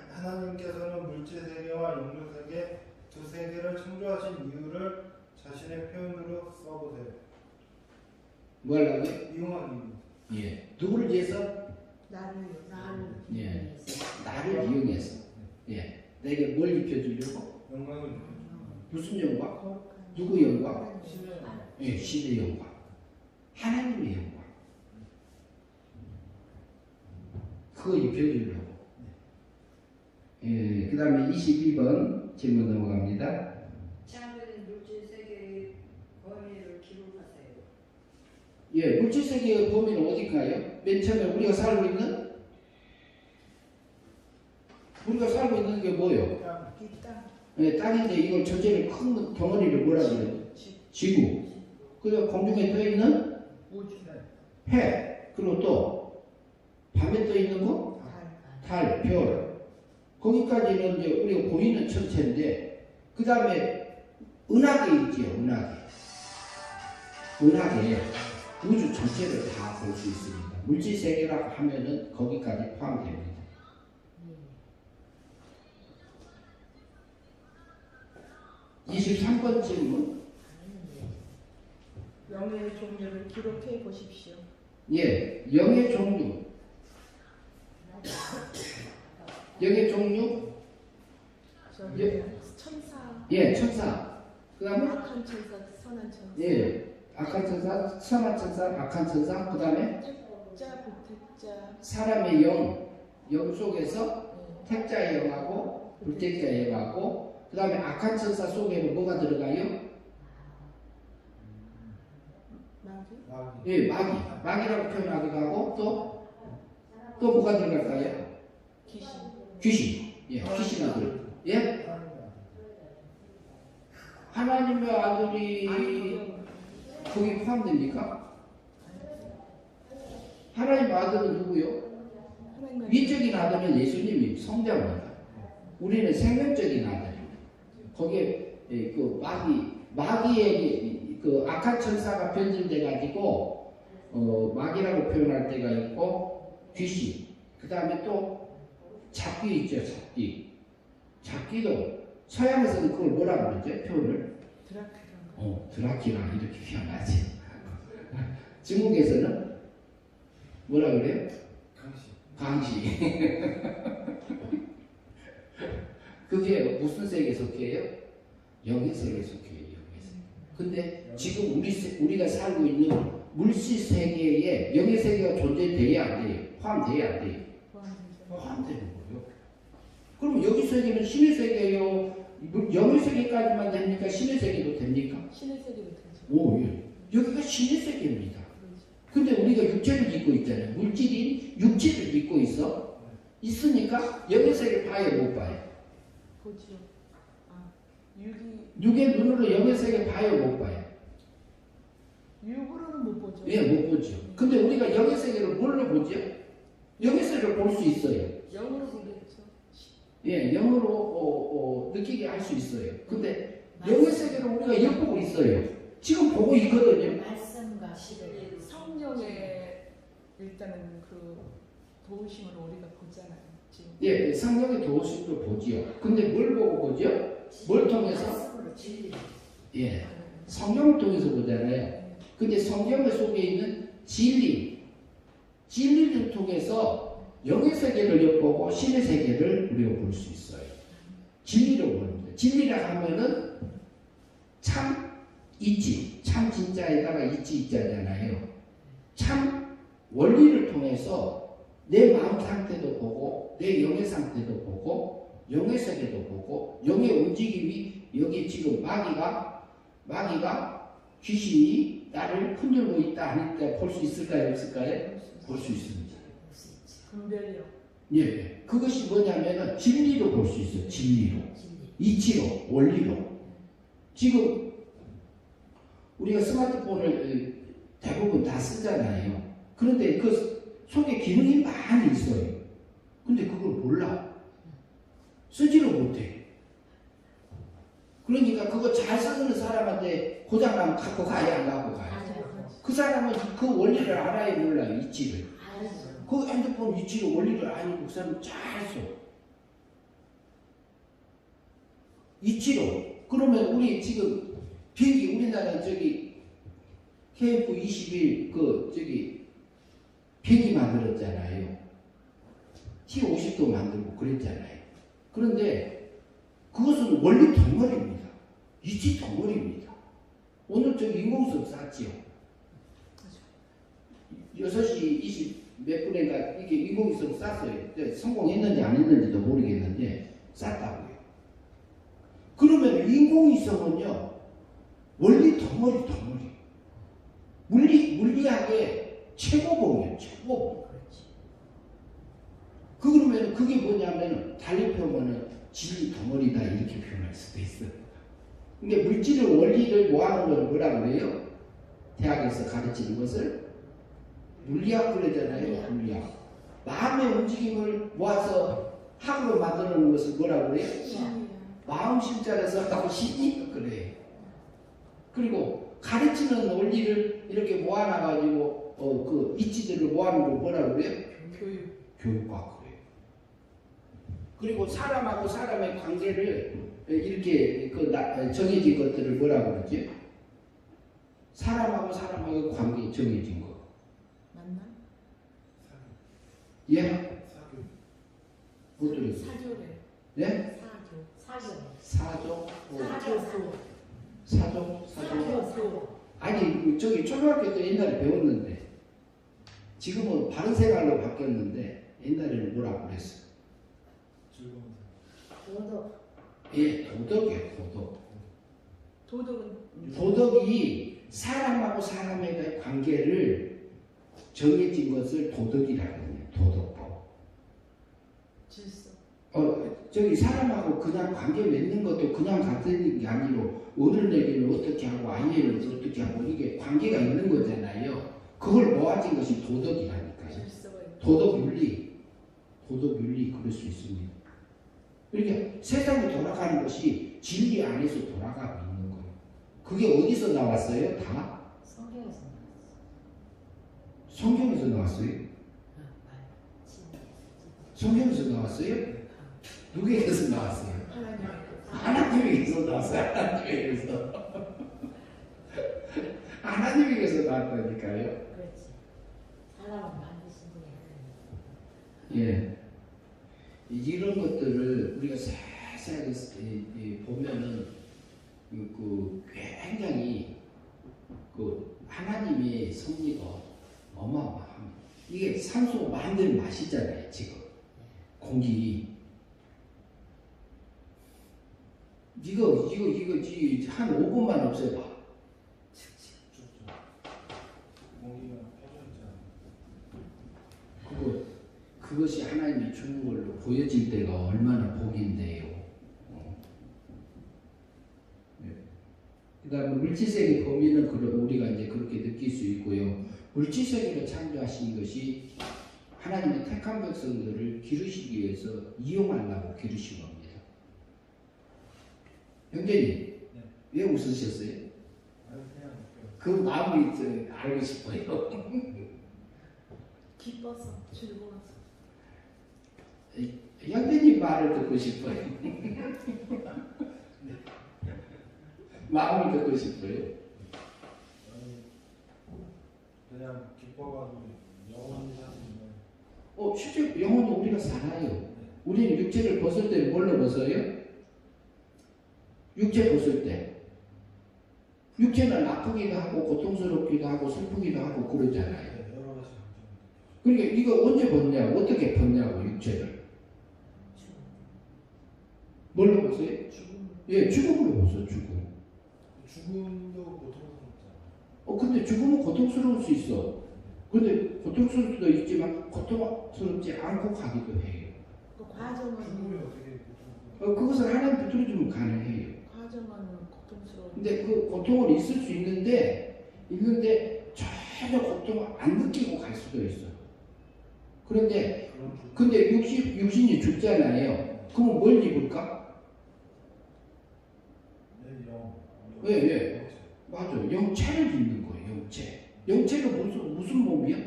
하나님께서는 물질 세계와 영적 세계 두 세계를 창조하신 이유를 자신의 표현으로 써보세요. 뭐 하려고요? 이용하기. 예. 누구를 위해서? 나를 예. 나를 이용해서. 예. 내게 뭘 입혀주려고? 영광을. 무슨 영광? 거룩한 누구 영광? 신의 예. 신의 영광. 하나님의 영광. 그거 입혀주려고. 예. 그 다음에 22번 질문 넘어갑니다. 창조된 물질 세계의 범위를 기록하세요. 예. 물질세계의 범위는 어딜까요? 맨 처음에 우리가 살고 있는 게 뭐예요? 이 땅, 예, 땅인데 이걸 전체를 큰 덩어리를 뭐라 그래요? 지구. 그리고 공중에 떠 있는 우주, 해. 그리고 또 밤에 떠 있는 거? 달, 달, 별. 거기까지는 이제 우리가 보이는 천체인데 그 다음에 은하계 있지요. 은하계. 우주 전체를 다 볼 수 있습니다. 물질 세계라고 하면은 거기까지 포함됩니다. 네. 23번 질문. 영의 종류를 기록해 보십시오. 예, 영의 종류. 영의 종류. 저기 천사, 예, 천사. 그다음에 악한 천사, 선한 천사, 예, 악한 천사, 선한 천사, 악한 천사. 그다음에 택자, 불택자, 사람의 영 속에서 택자의 영하고 불택자의 영하고 그 다음에 악한 천사 속에는 뭐가 들어가요? 마귀, 예, 마귀라고 표현하기도 하고 또 뭐가 들어갈까요? 귀신, 귀신. 예, 귀신은 그래. 예? 하나님의 아들이 거기 포함됩니까? 하나님의 아들은 누구요? 위적인 아들은 예수님이 성자입니다. 우리는 생명적인 아들입니다. 거기에 그 마귀의 그 악한 천사가 변질돼 가지고 마귀라고 표현할 때가 있고 귀신. 그 다음에 또 잡귀 있죠, 잡귀. 잡귀도 서양에서는 그걸 뭐라 그러죠? 표현을? 드라큘라 이렇게 표현하지. 중국에서는 뭐라 그래요? 강시. 그게 무슨 세계에 속해요? 영의 세계에 속해요. 영의 세계. 근데 지금 우리가 살고 있는 물질 세계에 영의 세계가 존재돼야 안 돼요? 포함돼야 안 돼요? 포함되는 거예요. 그럼 여기 세계는 신의 세계예요? 영의 세계까지만 됩니까? 신의 세계도 됩니까? 신의 세계도 되죠. 오, 예. 여기가 신의 세계입니다. 근데 우리가 육체를 입고 있잖아요. 물질인 육체를 입고 있으니까 영의 세계 봐요, 못 봐요? 보죠. 육의 눈으로 영의 세계 봐요, 못 봐요? 육으로는 못 보죠. 예, 못 보죠. 근데 우리가 영의 세계를 뭘로 보죠? 영의 세계를 볼 수 있어요. 영으로 보겠죠. 예, 영으로 느끼게 할 수 있어요. 근데 영의 세계를 우리가 엿보고 있어요. 지금 보고 있거든요. 말씀과 시대. 성령의 일단은 그 도우심으로 우리가 보잖아요. 지금. 예, 성령의 도우심도 보지요. 근데 뭘 보고 보죠? 뭘 통해서? 말씀으로 진리. 예, 성령을 통해서 보잖아요. 근데 성경 속에 있는 진리를 통해서 영의 세계를 엿보고 신의 세계를 우리가 볼 수 있어요. 진리로 보는 거예요. 진리라 하면은 참 있지, 참 진짜에다가 있지 있잖아요. 참 원리를 통해서 내 마음 상태도 보고 내 영의 상태도 보고 영의 세계도 보고 영의 움직임이 여기 지금 마귀가 귀신이 나를 흔들고 있다 아니다 볼 수 있을까요? 없을까요? 볼 수 있습니다. 분별력. 예, 그것이 뭐냐면은 진리로 볼 수 있어요. 진리로, 이치로, 원리로. 지금 우리가 스마트폰을 대부분 다 쓰잖아요. 그런데 그 속에 기능이 많이 있어요. 근데 그걸 몰라. 쓰지를 못해. 그러니까 그거 잘 쓰는 사람한테 고장나면 갖고 가야 안 갖고 가요. 그 사람은 그 원리를 알아야 몰라요. 이치를. 그 핸드폰 이치로 원리를 아니고 그 사람은 잘 써. 이치로. 그러면 우리 지금 비행기 우리나라 저기 KF-21 그 저기 비행기 만들었잖아요. T-50도 만들고 그랬잖아요. 그런데 그것은 원리 덩어리입니다. 이치 덩어리입니다. 오늘 저기 인공수업 쌌지요. 6시 20 몇 분인가 이게 인공수업 쌌어요. 성공했는지 안 했는지도 모르겠는데 쌌다고요. 그러면 인공위성은요 원리 덩어리 물리학의 최고봉이에요. 최고봉. 그러면 그게 뭐냐면 달리 표현은 진리 덩어리다 이렇게 표현할 수도 있어요. 근데 물질의 원리를 모아놓은 걸 뭐라고 그래요? 대학에서 가르치는 것을 물리학 그러잖아요. 물리학. 마음의 움직임을 모아서 학으로 만드는 것을 뭐라고 그래요? 마음 심자라서 하고 신이 그래요. 그리고 가르치는 원리를 이렇게 모아놔가지고 그 이치들을 모아놓은 걸 뭐라고 그래요? 교육학 그래요. 그리고 사람하고 사람의 관계를 이렇게 정해진 것들을 뭐라고 그러지? 사람하고 사람하고 관계 정해진 거. 맞나? 예? 못 들었어요. 사조래. 네? 사조. 아니 저기 초등학교 때 옛날에 배웠는데 지금은 바른 생활로 바뀌었는데 옛날에는 뭐라고 그랬어? 예, 도덕이에요. 도덕이 사람하고 사람의 관계를 정해진 것을 도덕이라고 해요. 도덕법. 질서. 저기 사람하고 그냥 관계 맺는 것도 그냥 같은 게 아니로 어른에게는 어떻게 하고 아이에는 어떻게 하고 이게 관계가 있는 거잖아요. 그걸 모아진 것이 도덕이라니까요. 질서가 있는 도덕 윤리 그럴 수 있습니다. 그러니까 세상이 돌아가는 것이 진리 안에서 돌아가고 있는 거예요. 그게 어디서 나왔어요? 다 성경에서 나왔어. 성경에서 나왔어요? 성경에서 나왔어요? 누구에게서 나왔어요? 하나님에게서 나왔어요. 하나님에게서 나왔다니까요. 그렇지. 사람을 만드신 분이 하나님. 예. 이런 것들을 우리가 세세하게 보면은 굉장히 하나님의 섭리가 어마어마합니다. 이게 산소 만든 맛이잖아요. 지금 공기. 이거 한 5분만 없애봐. 공기가 펴져 있잖아. 그것이 하나님이 주는 걸로 보여질 때가 얼마나 복인데요. 그 다음에 물질세계 범위는 우리가 이제 그렇게 느낄 수 있고요. 물질세계를 창조하신 것이 하나님의 택한 백성들을 기르시기 위해서 이용하려고 기르신 겁니다. 형제님, 네. 왜 웃으셨어요? 그 마음이 알고 싶어요. 기뻐서 즐거워서. 형제님 말을 듣고 싶어요. 마음을 듣고 싶어요. 그냥 기뻐가지고 영원히 사는 실제 영혼은 우리가 살아요. 우리는 육체를 벗을 때 뭘로 벗어요? 육체 벗을 때. 육체는 아프기도 하고 고통스럽기도 하고 슬프기도 하고 그러잖아요. 여러 가지 감정. 그러니까 이거 언제 벗냐? 어떻게 벗냐고 육체를. 뭘로 벗어요? 죽음. 예, 죽음으로 벗어. 죽음. 죽음도 고통스럽잖아. 근데 죽음은 고통스러울 수 있어. 근데 고통스러울 수도 있지만 고통스럽지 않고 가기도 해요. 그 과정은 어떻게 고통스러워? 그것을 하나님 붙들어주면 가능해요. 과정은 고통스러워. 근데 그 고통은 있을 수 있는데 전혀 고통을 안 느끼고 갈 수도 있어. 그런데 근데 육신이 죽잖아요. 그러면 뭘 입을까? 예. 맞아. 영체를 입는 거예요. 영체. 영체가 무슨 몸이야?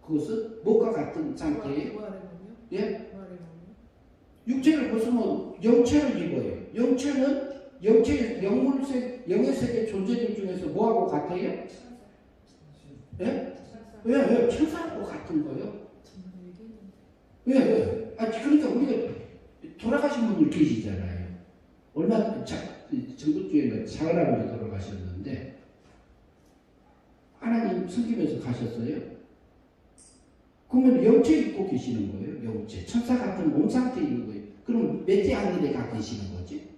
그것은 뭐가 같은 상태예요? 부활의 예? 부활의 몸이요? 육체를 벗으면 영체를 입어요. 영체는 영의 세계 존재들 중에서 뭐하고 같아요? 예? 예, 천사하고 같은 거예요. 예. 그러니까 우리가 돌아가신 분들 계시잖아요. 얼마 전주에는 작은아버지 돌아가셨는데 하나님 섬기면서 가셨어요. 그러면 영체 입고 계시는 거예요. 영체. 천사 같은 몸 상태에 있는 거예요. 그럼 몇째 하늘에 가 계시는 거지?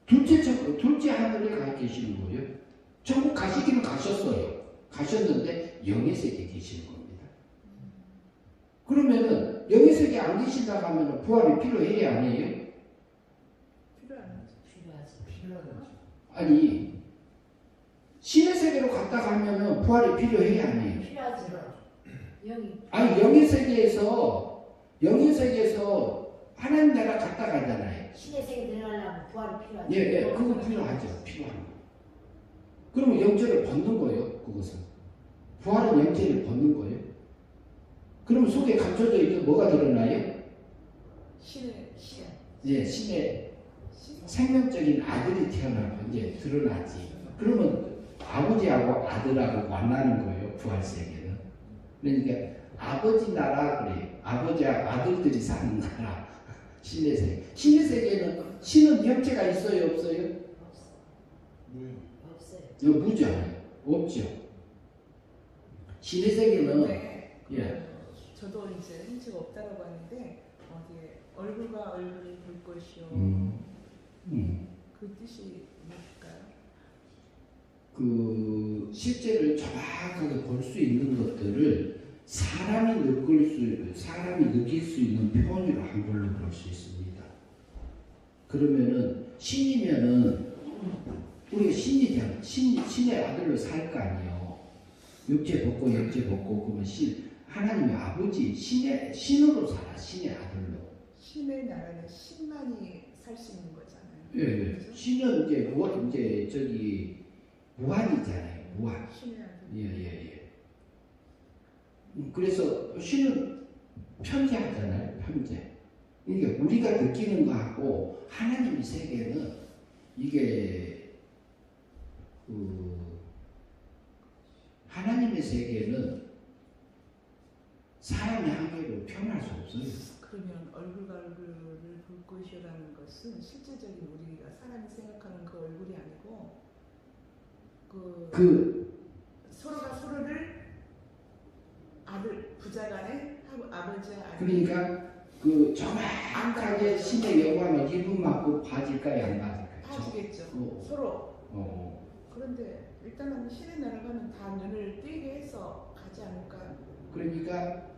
둘째 하늘에 가 계시는 거예요. 천국 가시기는 가셨어요. 가셨는데 영의 세계에 계시는 겁니다. 그러면은 영의 세계에 안 계신다고 하면 부활이 필요해요? 아니에요? 필요하지. 아니 신의 세계로 갔다 가면은 부활이 필요해요? 아니에요? 필요하지. 영이. 아니 영의 세계에서 하나님 나라 갔다 가잖아요. 신의 세계 들어가려면 부활이 필요하지. 예, 그거 필요하죠. 필요한 거. 그러면 영체를 벗는 거예요. 그것은 부활은 영체를 벗는 거예요. 그러면 속에 감춰져 있는 뭐가 드러나요? 신의 생명적인 아들이 태어나면 이제 드러나지. 그러면 아버지하고 아들하고 만나는 거예요. 부활 세계는. 그러니까 아버지 나라 그래. 아버지하고 아들들이 사는 나라. 신의 세계. 신의 세계는 신은 형체가 있어요, 없어요? 없어요. 무잖아요. 없죠. 신의 세계는 예. 저도 이제 형체가 없다라고 하는데 어디에 얼굴과 얼굴을 볼 것이요. 그 뜻이 뭘까요? 그 실제를 정확하게 볼 수 있는 것들을 사람이 느낄 수 있는 표현으로 한글로 볼 수 있습니다. 그러면은 신이면은 우리가 신의 아들로 살 거 아니에요. 육체 벗고 영체 벗고 그러면 하나님의 아버지 신으로 살아. 신의 아들로. 신의 나라는 신만이 살 수 있는 거잖아요. 예. 그죠? 신은 이제 저기 무한이잖아요. 무한. 신의 아들. 예. 그래서 신은 편재하잖아요. 편재. 그러니까 우리가 느끼는 거하고 하나님의 세계는 이게 하나님의 세계는 사람의 한계로 표현할 수 없어요. 그러면 얼굴과 얼굴을 볼 것이라는 것은 실제적인 우리가 사람이 생각하는 그 얼굴이 아니고 서로가 서로를 아들 부자간에 아버지와 아들 그러니까 정확하게 신의 영광을 기분 맞고 봐질까요, 안 봐질까요? 봐주겠죠. 서로. 그런데 일단은 신의 나라가는 다 눈을 띄게 해서 가지 않을까. 그러니까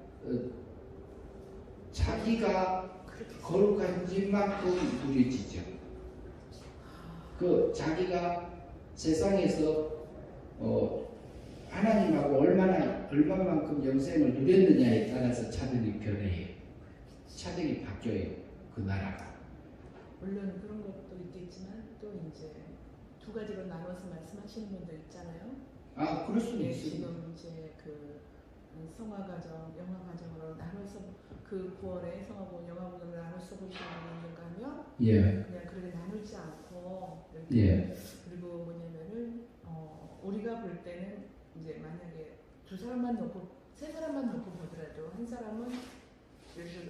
자기가 거룩한 집만큼 누려지죠. 자기가 세상에서 하나님하고 얼마만큼 영생을 누렸느냐에 따라서 차등이 변해요. 차등이 바뀌어요. 그 나라가. 물론 그런 것도 있겠지만 또 이제 두 가지로 나눠서 말씀하시는 분도 있잖아요. 그럴 수도 네, 있어요. 지금 이제 성화가정, 영화가정으로 나눠서 그 9월에 성화본 영화본으로 나눠서 보시는 분이 있는가 하면 예. 그냥 그렇게 나누지 않고 예. 그리고 뭐냐면은 우리가 볼 때는 이제 만약에 두 사람만 놓고 세 사람만 놓고 보더라도 한 사람은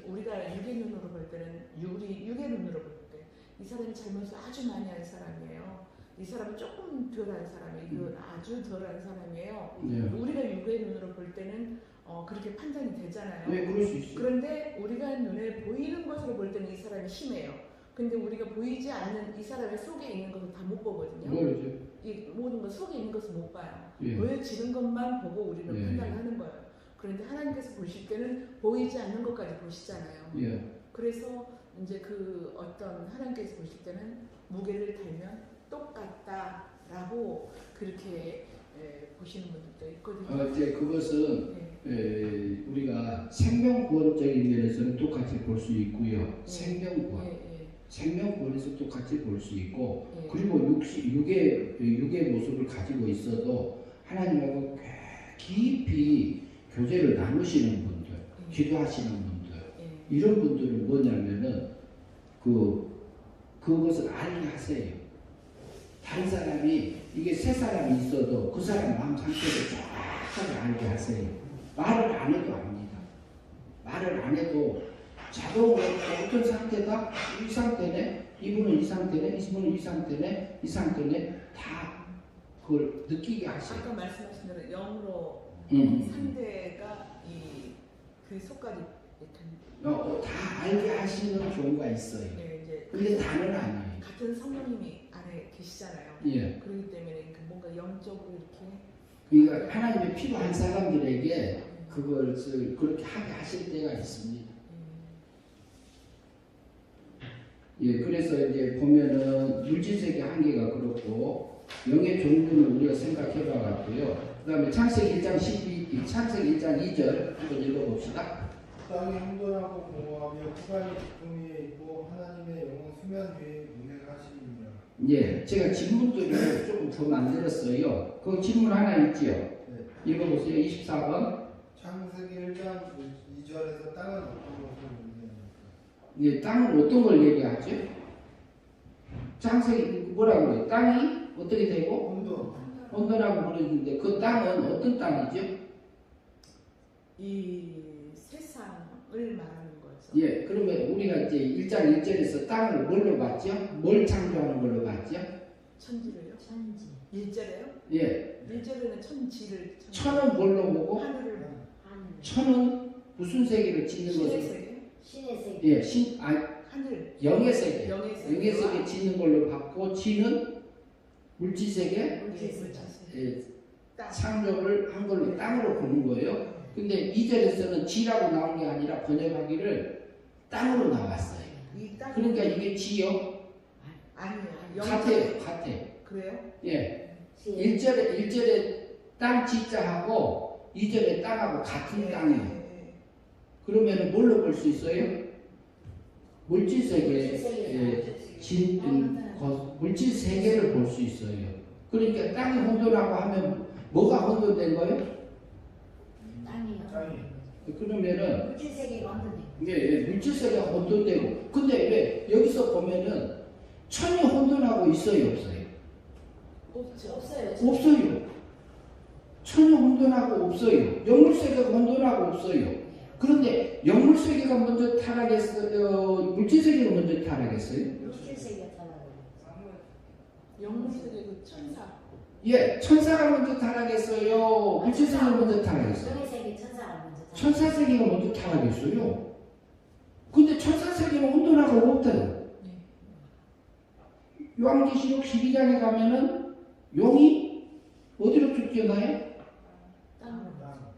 우리가 육의 눈으로 볼 때는 육의 눈으로 볼 때 이 사람이 잘못을 아주 많이 한 사람이에요. 이 사람은 조금 덜한 사람이에요. 이건 아주 덜한 사람이에요. 예. 우리가 육의 눈으로 볼 때는 그렇게 판단이 되잖아요. 네, 그럴 수 있어요. 그런데 우리가 눈에 보이는 것으로 볼 때는 이 사람이 심해요. 근데 우리가 보이지 않는 이 사람의 속에 있는 것을 다 못 보거든요. 그렇죠. 이 모든 것 속에 있는 것을 못 봐요. 예. 보여지는 것만 보고 우리는 예. 판단을 하는 거예요. 그런데 하나님께서 보실 때는 보이지 않는 것까지 보시잖아요. 예. 그래서 이제 어떤 하나님께서 보실 때는 무게를 달면 똑같다라고 그렇게 보시는 분들도 있거든요. 이제 그것은 네. 우리가 생명구원적인 면에서는 똑같이 볼 수 있고요. 네. 생명구원. 예. 생명구원에서 똑같이 볼 수 있고 예. 그리고 육의 모습을 가지고 있어도 하나님하고 깊이 교제를 나누시는 분들, 기도하시는 분들 이런 분들은 뭐냐면은 그것을 알게 하세요. 다른 사람이 이게 세 사람이 있어도 그 사람 마음 상태를 정확하게 알게 하세요. 말을 안 해도 압니다. 말을 안 해도 자동으로 어떤 상태다? 이 상태네? 이분은 이 상태네? 이분은 이 상태네? 이 상태네? 다 그걸 느끼게 하세요. 아까 말씀하신 대로 영으로 상대가 그 속까지 다 알게 하시는 경우가 있어요. 이제 근데 다는 아니에요. 같은 성령님이 안에 계시잖아요. 예. 그렇기 때문에 뭔가 영적으로 이렇게 그러니까 하나님의 필요한 사람들에게 그걸 그렇게 하게 하실 때가 있습니다. 예, 그래서 이제 보면은 물질세계 한계가 그렇고 영의 종류는 우리가 생각해 봐갔고요. 그 다음에 창세기 1장 창세기 1장 2절 한번 읽어봅시다. 땅이 혼돈하고 공허하며 후반이 깊음 위에 있고 하나님의 영은 수면 위에 운행하시니라. 예, 제가 질문들을 조금 더 만들었어요. 그 질문 하나 있지요? 네. 읽어보세요. 24번. 창세기 1장 2절에서 땅은 어떤 것을 의미합니까? 예, 땅은 어떤 걸 얘기하죠? 창세기 뭐라고 그래요? 땅이 어떻게 되고? 혼돈하고 그러는데 그 땅은 어떤 땅이죠? 이 세상을 말하는 거죠. 예, 그러면 우리가 이제 1장 1절에서 땅을 뭘로 봤죠? 뭘 창조하는 걸로 봤죠? 천지를요? 천지. 1절에요? 예, 1절에는 천지를 천은 뭘로 보고? 하늘을 하늘. 천은 무슨 세계를 짓는 신의 것을? 세계? 신의 세계. 예, 하늘 영의 세계. 영의 영의 세계 짓는 걸로 봤고 지는 물질 세계 물질 세계. 예, 땅. 창조를 한 걸로 땅으로 보는 거예요. 근데 2절에서는 지라고 나온 게 아니라 번역하기를 땅으로 나왔어요. 이 땅. 그러니까 이게 지요? 아니요. 같아요. 같아. 그래요? 예. 시 1절에 땅 지자하고 2절에 땅하고 같은 땅이에요. 네. 그러면 뭘로 볼 수 있어요? 물질세계, 물질 세계를 볼 수 있어요. 그러니까 땅이 혼돈하고 하면 뭐가 혼돈된 거예요? 땅이요. 땅이. 그러면은 물질 세계가 완전히 물질 세계가 혼돈되고, 근데 왜 여기서 보면은 천이 혼돈하고 있어요, 없어요? 없죠. 없어요. 없어요. 천이 혼돈하고 없어요. 영물 세계가 혼돈하고 없어요. 그런데 영물 세계가 먼저 타락했어요? 물질 세계가 먼저 타락했어요? 물질 세계가 타락을. 영물세계 그 천사. 예, 천사가 먼저 타락했어요. 물질 세계가 먼저 타락했어요. 영의 세계 천사가 먼저 타락. 천사 세계가 먼저 타락했어요. 근데 천사 세계는 혼돈하고 없대요. 요한계시록 12장에 가면은 용이 어디로 쫓겨나요? 땅으로.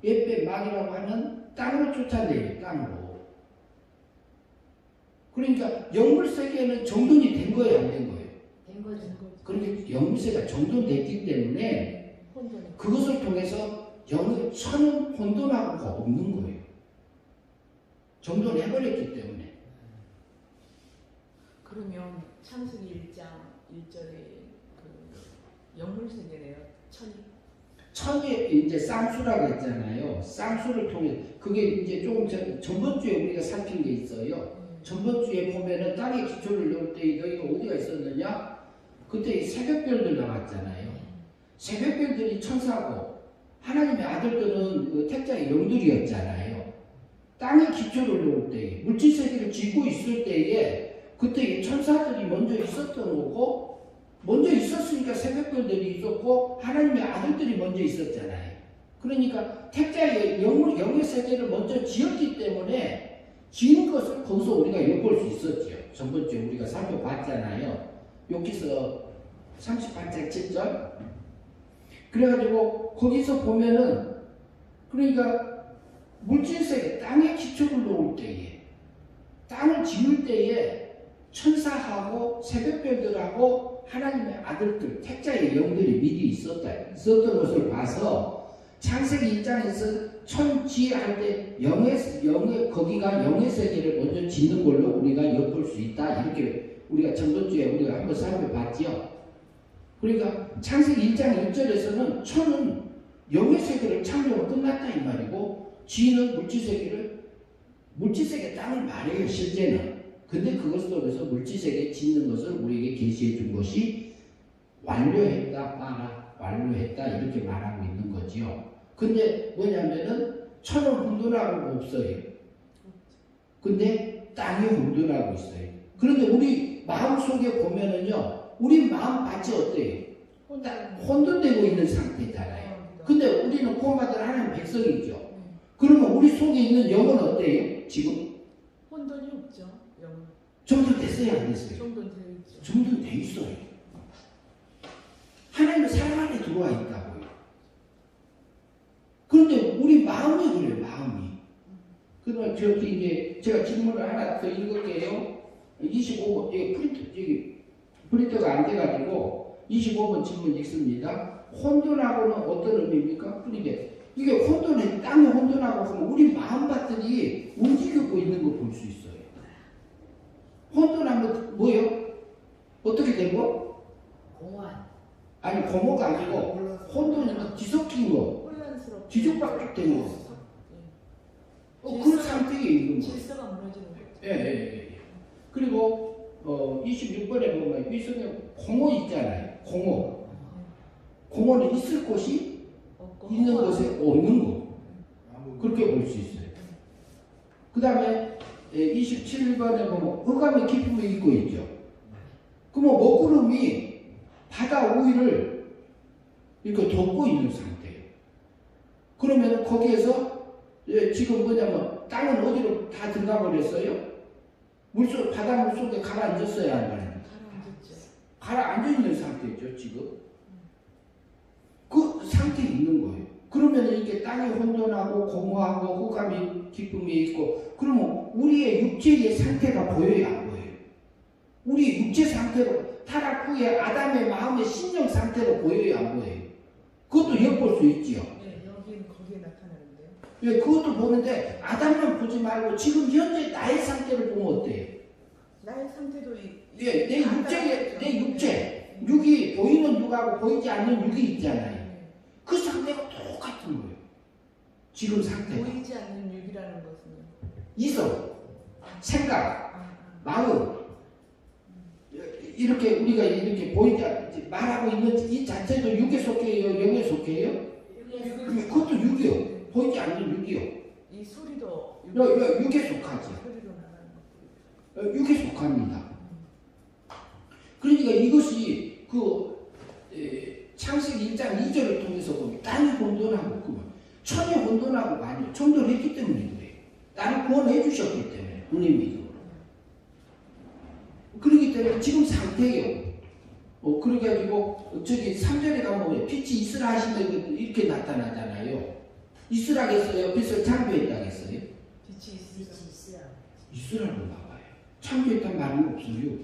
예배 막이라고 하는 땅으로 쫓아내요. 땅으로. 그러니까 영물 세계는 정돈이 된 거예요, 안 된 거예요? 된 거죠. 그러니까 영물 세계가 정돈됐기 때문에 혼돈. 그것을 통해서 천은 혼돈하고가 없는 거예요. 정돈해버렸기 때문에. 그러면 창세기 1장 1절에 그 영물세계네요. 천이. 천이 이제 쌍수라고 했잖아요. 쌍수를 통해 그게 이제 조금 전번 주에 우리가 살핀 게 있어요. 전번 주에 보면은 땅에 기초를 넣을 때 여기가 어디가 있었느냐? 그때 새벽별들 나왔잖아요. 새벽별들이 천사고 하나님의 아들들은 그 택자의 영들이었잖아요. 땅에 기초를 놓을 때에 물질 세계를 쥐고 있을 때에 그때 천사들이 먼저 있었던 거고 먼저 있었으니까 새벽별들이 있었고 하나님의 아들들이 먼저 있었잖아요. 그러니까 택자의 영의 세계를 먼저 지었기 때문에 지은 것을 거기서 우리가 엿볼 수 있었죠. 전번주에 우리가 살펴봤잖아요. 여기서 38장 7절. 그래가지고 거기서 보면은 그러니까 물질세계 땅에 기초를 놓을 때에 땅을 지을 때에 천사하고 새벽별들하고 하나님의 아들들 택자의 영들이 미리 있었던 것을 봐서 창세기 1장에서 천 지혜할 때 영의 거기가 영의 세계를 먼저 짓는 걸로 우리가 엿볼 수 있다. 이렇게 우리가 전번주에 우리가 한번 살펴봤죠. 그러니까 창세기 1장 1절에서는 천은 영의 세계를 창조가 끝났다 이 말이고 지혜는 물질세계 땅을 말해요 실제는. 근데 그것 속에서 물질세계에 짓는 것을 우리에게 계시해 준 것이 완료했다 이렇게 말하고 있는 거지요. 근데 뭐냐면은 천은 혼돈하고 없어요. 근데 땅이 혼돈하고 있어요. 그런데 우리 마음 속에 보면은요, 우리 마음 밭이 어때요? 혼돈되고 있는 상태잖아요. 근데 우리는 구원받은 하나님 백성이죠. 그러면 우리 속에 있는 영은 어때요? 지금? 혼돈이 없죠. 영. 정돈됐어요, 안 됐어요? 정돈되어 있죠. 정돈돼 있어요. 하나님의 사랑 안에 들어와 있다고요. 그런데 우리 마음이 그래요, 마음이. 그러면 저기 이제 제가 질문을 하나 더 읽을게요. 25번, 여기 프린터가 안 돼가지고 25번 질문 읽습니다. 혼돈하고는 어떤 의미입니까? 그러니까 이게 혼돈해, 땅이 혼돈하고 하면 우리 마음밭들이 움직이고 있는 거 볼 수 있어요. 혼돈하면 뭐예요? 어떻게 되고? 공허한. 아니 고모가 아니고 혼돈이면 뒤섞인 거, 혼란스럽고 뒤죽박죽 되는 거. 그런 상태에 있는 거예요. 질서가 무너지는 거죠. 예. 그리고 26번에 보면 위성에 공허 있잖아요. 공허는 있을 곳이 없고 있는 곳에 없는 거. 그렇게 볼 수 있어요. 그 다음에 27번에 보면 흑암의 깊음이 있고 있죠. 그러면 먹구름이 바다 위를 이렇게 덮고 있는 상태예요. 그러면 거기에서 지금 뭐냐면 땅은 어디로 다 들어가 버렸어요? 바다 물속에 가라앉았어요, 안 가라앉았어요? 가라앉았죠. 가라앉아 있는 상태죠, 지금. 그 상태에 있는 거예요. 그러면 이게 땅이 혼돈하고 공허하고 흑암이 기쁨이 있고 그러면 우리의 육체의 상태가 보여야 안 보여요? 우리 육체 상태로 타락 후에 아담의 마음의 신령 상태로 보여야 안 보여요? 그것도 엿볼 수 있지요. 네, 여기는 거기에 나타나는데요. 예, 그것도 보는데 아담만 보지 말고 지금 현재 나의 상태를 보면 어때요? 나의 상태도 예, 내 육체, 육이 보이는 육하고 보이지 않는 육이 있잖아요. 그 상태가 똑같은 거예요. 지금 상태가. 보이지 않는 육이라는 것은요. 이성, 생각, 마음 이렇게 우리가 이렇게 보이지 말하고 있는 이 자체도 육에 속해요, 영에 속해요? 그것도 육이요. 보이지 않는 육이요. 이 소리도 육에 속하죠. 소리로 나가는 거. 육에 속합니다. 그러니까 이것이 창세기 1장 2절을 통해서 보면 땅이 혼돈하고 천이 혼돈하고 많이 정돈했기 때문에 그래요. 나를 구원해 주셨기 때문에 은혜미적으로. 그렇기 때문에 지금 상태예요. 그래가지고 저기 3절에 가면 빛이 있으라 하시면 이렇게 나타나잖아요. 있으라겠어요? 빛을 창조했다 했어요? 빛이 있어. 있으라고 나와요. 창조했단 말은 없어요.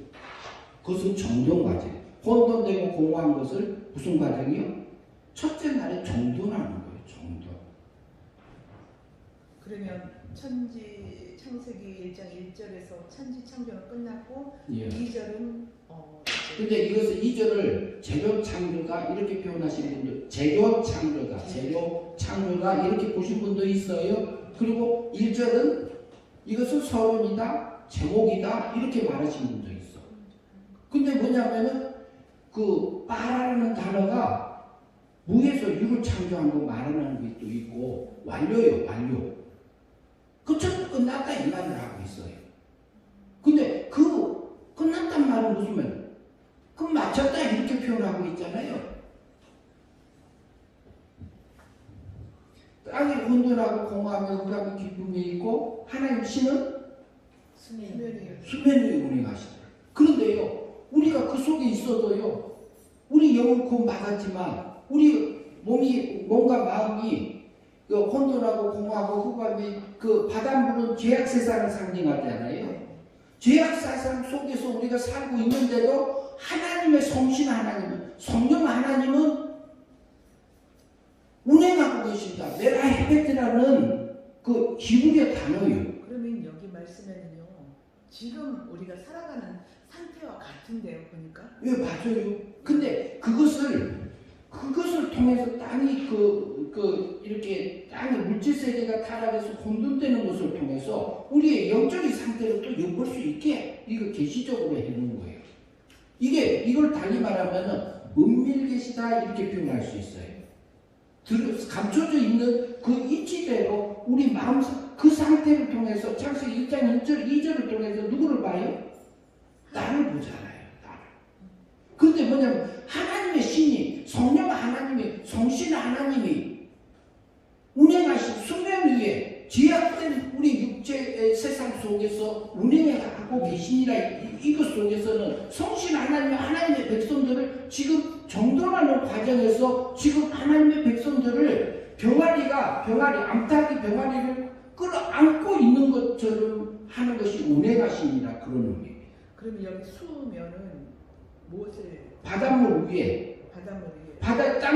그것은 정돈 과정. 혼돈되고 공허한 것을 무슨 과정이요? 첫째 날에 정돈하는 거예요. 정돈. 그러면 창세기 1장 1절에서 천지 창조는 끝났고 예. 2절은 근데 이것을 2절을 재료 창조가 이렇게 표현하신 분도 재료 창조가 이렇게 보신 분도 있어요. 그리고 1절은 이것은 서론이다, 제목이다 이렇게 말하신 분도 있어. 근데 뭐냐면은 그 빠라는 단어가 무에서 유를 창조한 거 말하는 것도 있고 완료예요, 완료. 그처럼 끝났다 이 말을 하고 있어요. 근데 그 끝났단 말은 무슨 말이에요? 그럼 마쳤다 이렇게 표현하고 있잖아요. 땅이 혼돈하고 공허하며 흑암의 기쁨이 있고 하나님 신은 수면에 운행하시다. 그런데요, 우리가 그 속에 있어도요, 우리 영은 곧 막았지만 우리 몸과 마음이 그 혼돈하고 공허하고 흑암이 그 바닷물은 죄악 세상을 상징하잖아요. 죄악 세상 속에서 우리가 살고 있는데도 하나님의 성신 하나님은, 성령 하나님은 운행하고 계신다. 메라 헤베트라는 그 히브리어 단어예요. 그러면 여기 말씀에는요, 지금 우리가 살아가는 상태와 같은데요, 보니까. 예, 맞아요. 근데 그것을 통해서 땅이 이렇게 땅의 물질 세계가 타락해서 혼돈되는 것을 통해서 우리의 영적인 상태를 또 엿볼 수 있게 이거 계시적으로 해놓은 거예요. 이걸 달리 말하면은 은밀 계시다 이렇게 표현할 수 있어요. 감춰져 있는 그 이치대로 우리 마음 그 상태를 통해서 창세기 1장 1절 2절을 통해서 누구를 봐요? 나를 보잖아요. 나를. 근데 뭐냐면 하나님의 신이 성령 하나님이 성신 하나님이 운행하신 수면 위에 죄악된 우리 육체의 세상 속에서 운행하고 계시니라. 이것 속에서는 성신 하나님의 백성들을 지금 정돈하는 과정에서 지금 하나님의 백성들을 암탉이 병아리를 끌어안고 있는 것처럼 하는 것이 운행하시니라 그런 의미입니다. 그러면 여기 수면은 무엇을? 바닷물 위에 바닷물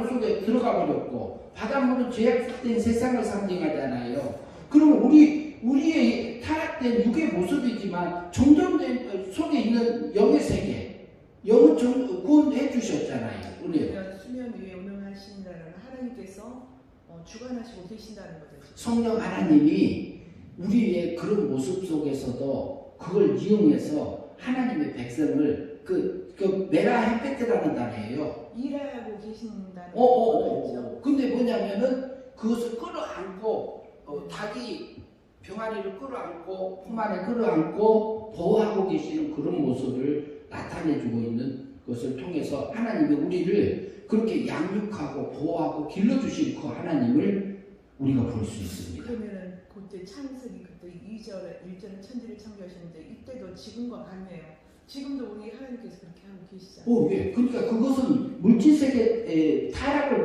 속에 들어가 버렸고 바닷물은 죄악된 세상을 상징하잖아요. 그러면 우리의 타락된 육의 모습이지만 정돈된 속에 있는 영의 세계, 영은 구원해 주셨잖아요. 그러면 수면 위에 운행하신다는 하나님께서 주관하시고 계신다는 거죠. 지금. 성령 하나님이 우리의 그런 모습 속에서도 그걸 이용해서 하나님의 백성을 메라 헤페트라는 단어예요. 일하고 계신다는 거죠. 근데 뭐냐면은 그것을 끌어안고 닭이 병아리를 끌어안고 품 안에 끌어안고 보호하고 계시는 그런 모습을 나타내주고 있는 것을 통해서 하나님이 우리를 그렇게 양육하고 보호하고 길러주신 그 하나님을 우리가 볼 수 있습니다. 그러면은 그때 창세기 그때 1절에 천지를 창조하셨는데 이때도 지금과 같네요. 지금도 우리 하나님께서 그렇게 하고 계시잖아요. 예. 그러니까 그것은 물질세계의 타락을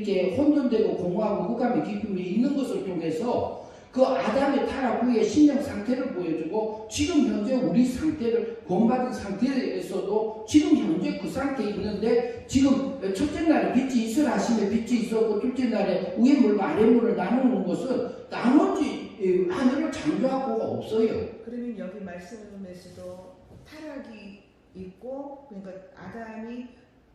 이렇게 혼돈되고 공허하고 흑암의 기쁨이 있는 것을 통해서 그 아담의 타락 후에 신령 상태를 보여주고 지금 현재 우리 상태를 구원받은 상태에서도 지금 현재 그 상태에 있는데 지금 첫째 날에 빛이 있으라 하심에 빛이 있었고 둘째 날에 위에 물과 아래 물을 나누는 것은 나머지 하늘을 창조하고가 없어요. 그러면 여기 말씀에서도 타락이 있고 그러니까 아담이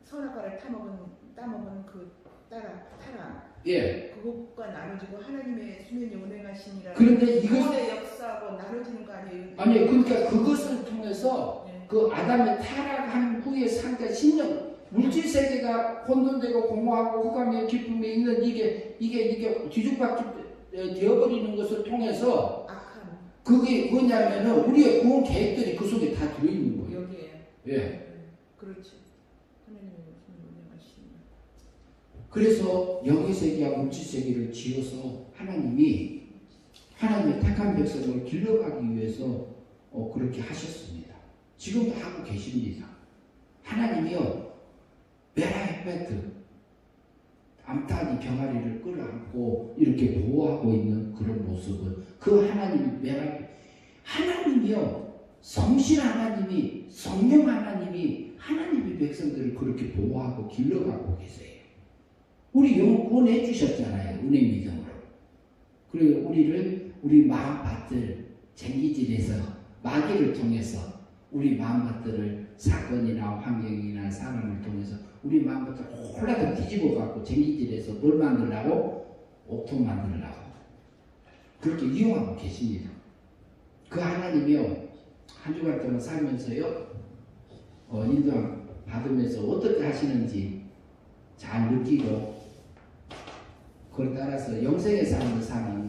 선악과를 따먹은 그 타락 예. 그것과 나눠지고 하나님의 수면이 운행하시니라. 그런데 이것 구원의 역사하고 나눠지는 거 아니에요? 아니 그러니까 그것을 통해서 네. 그 아담의 타락한 후의 상태 신령 물질 세계가 혼돈되고 공허하고 흑암의 기쁨이 있는 이게 뒤죽박죽 되어버리는 것을 통해서 악한 그게 뭐냐면은 우리의 구원 계획들이 그 속에 다 들어있는 거예요. 여기에. 예. 그렇지. 하나님의 수면이 운행하시니라. 그래서 영의 세계와 물질 세계를 지어서 하나님이 하나님의 택한 백성을 길러가기 위해서 그렇게 하셨습니다. 지금도 하고 계십니다. 하나님이요 메라헤페트 암탉이 병아리를 끌어안고 이렇게 보호하고 있는 그런 모습은 그 하나님 하나님이요 성신 하나님이 성령 하나님이 하나님의 백성들을 그렇게 보호하고 길러가고 계세요. 우리 영혼 구원해 주셨잖아요. 은혜 믿음으로. 그리고 우리 마음밭을 쟁기질에서 마귀를 통해서 우리 마음밭들을 사건이나 환경이나 사람을 통해서 우리 마음밭을 홀라당 뒤집어 갖고 쟁기질에서 뭘 만들라고? 옥토 만들라고. 그렇게 이용하고 계십니다. 그 하나님이요 한 주간 동안 살면서요 인도함 받으면서 어떻게 하시는지 잘 느끼고 그에 따라서 영생의 삶을 사는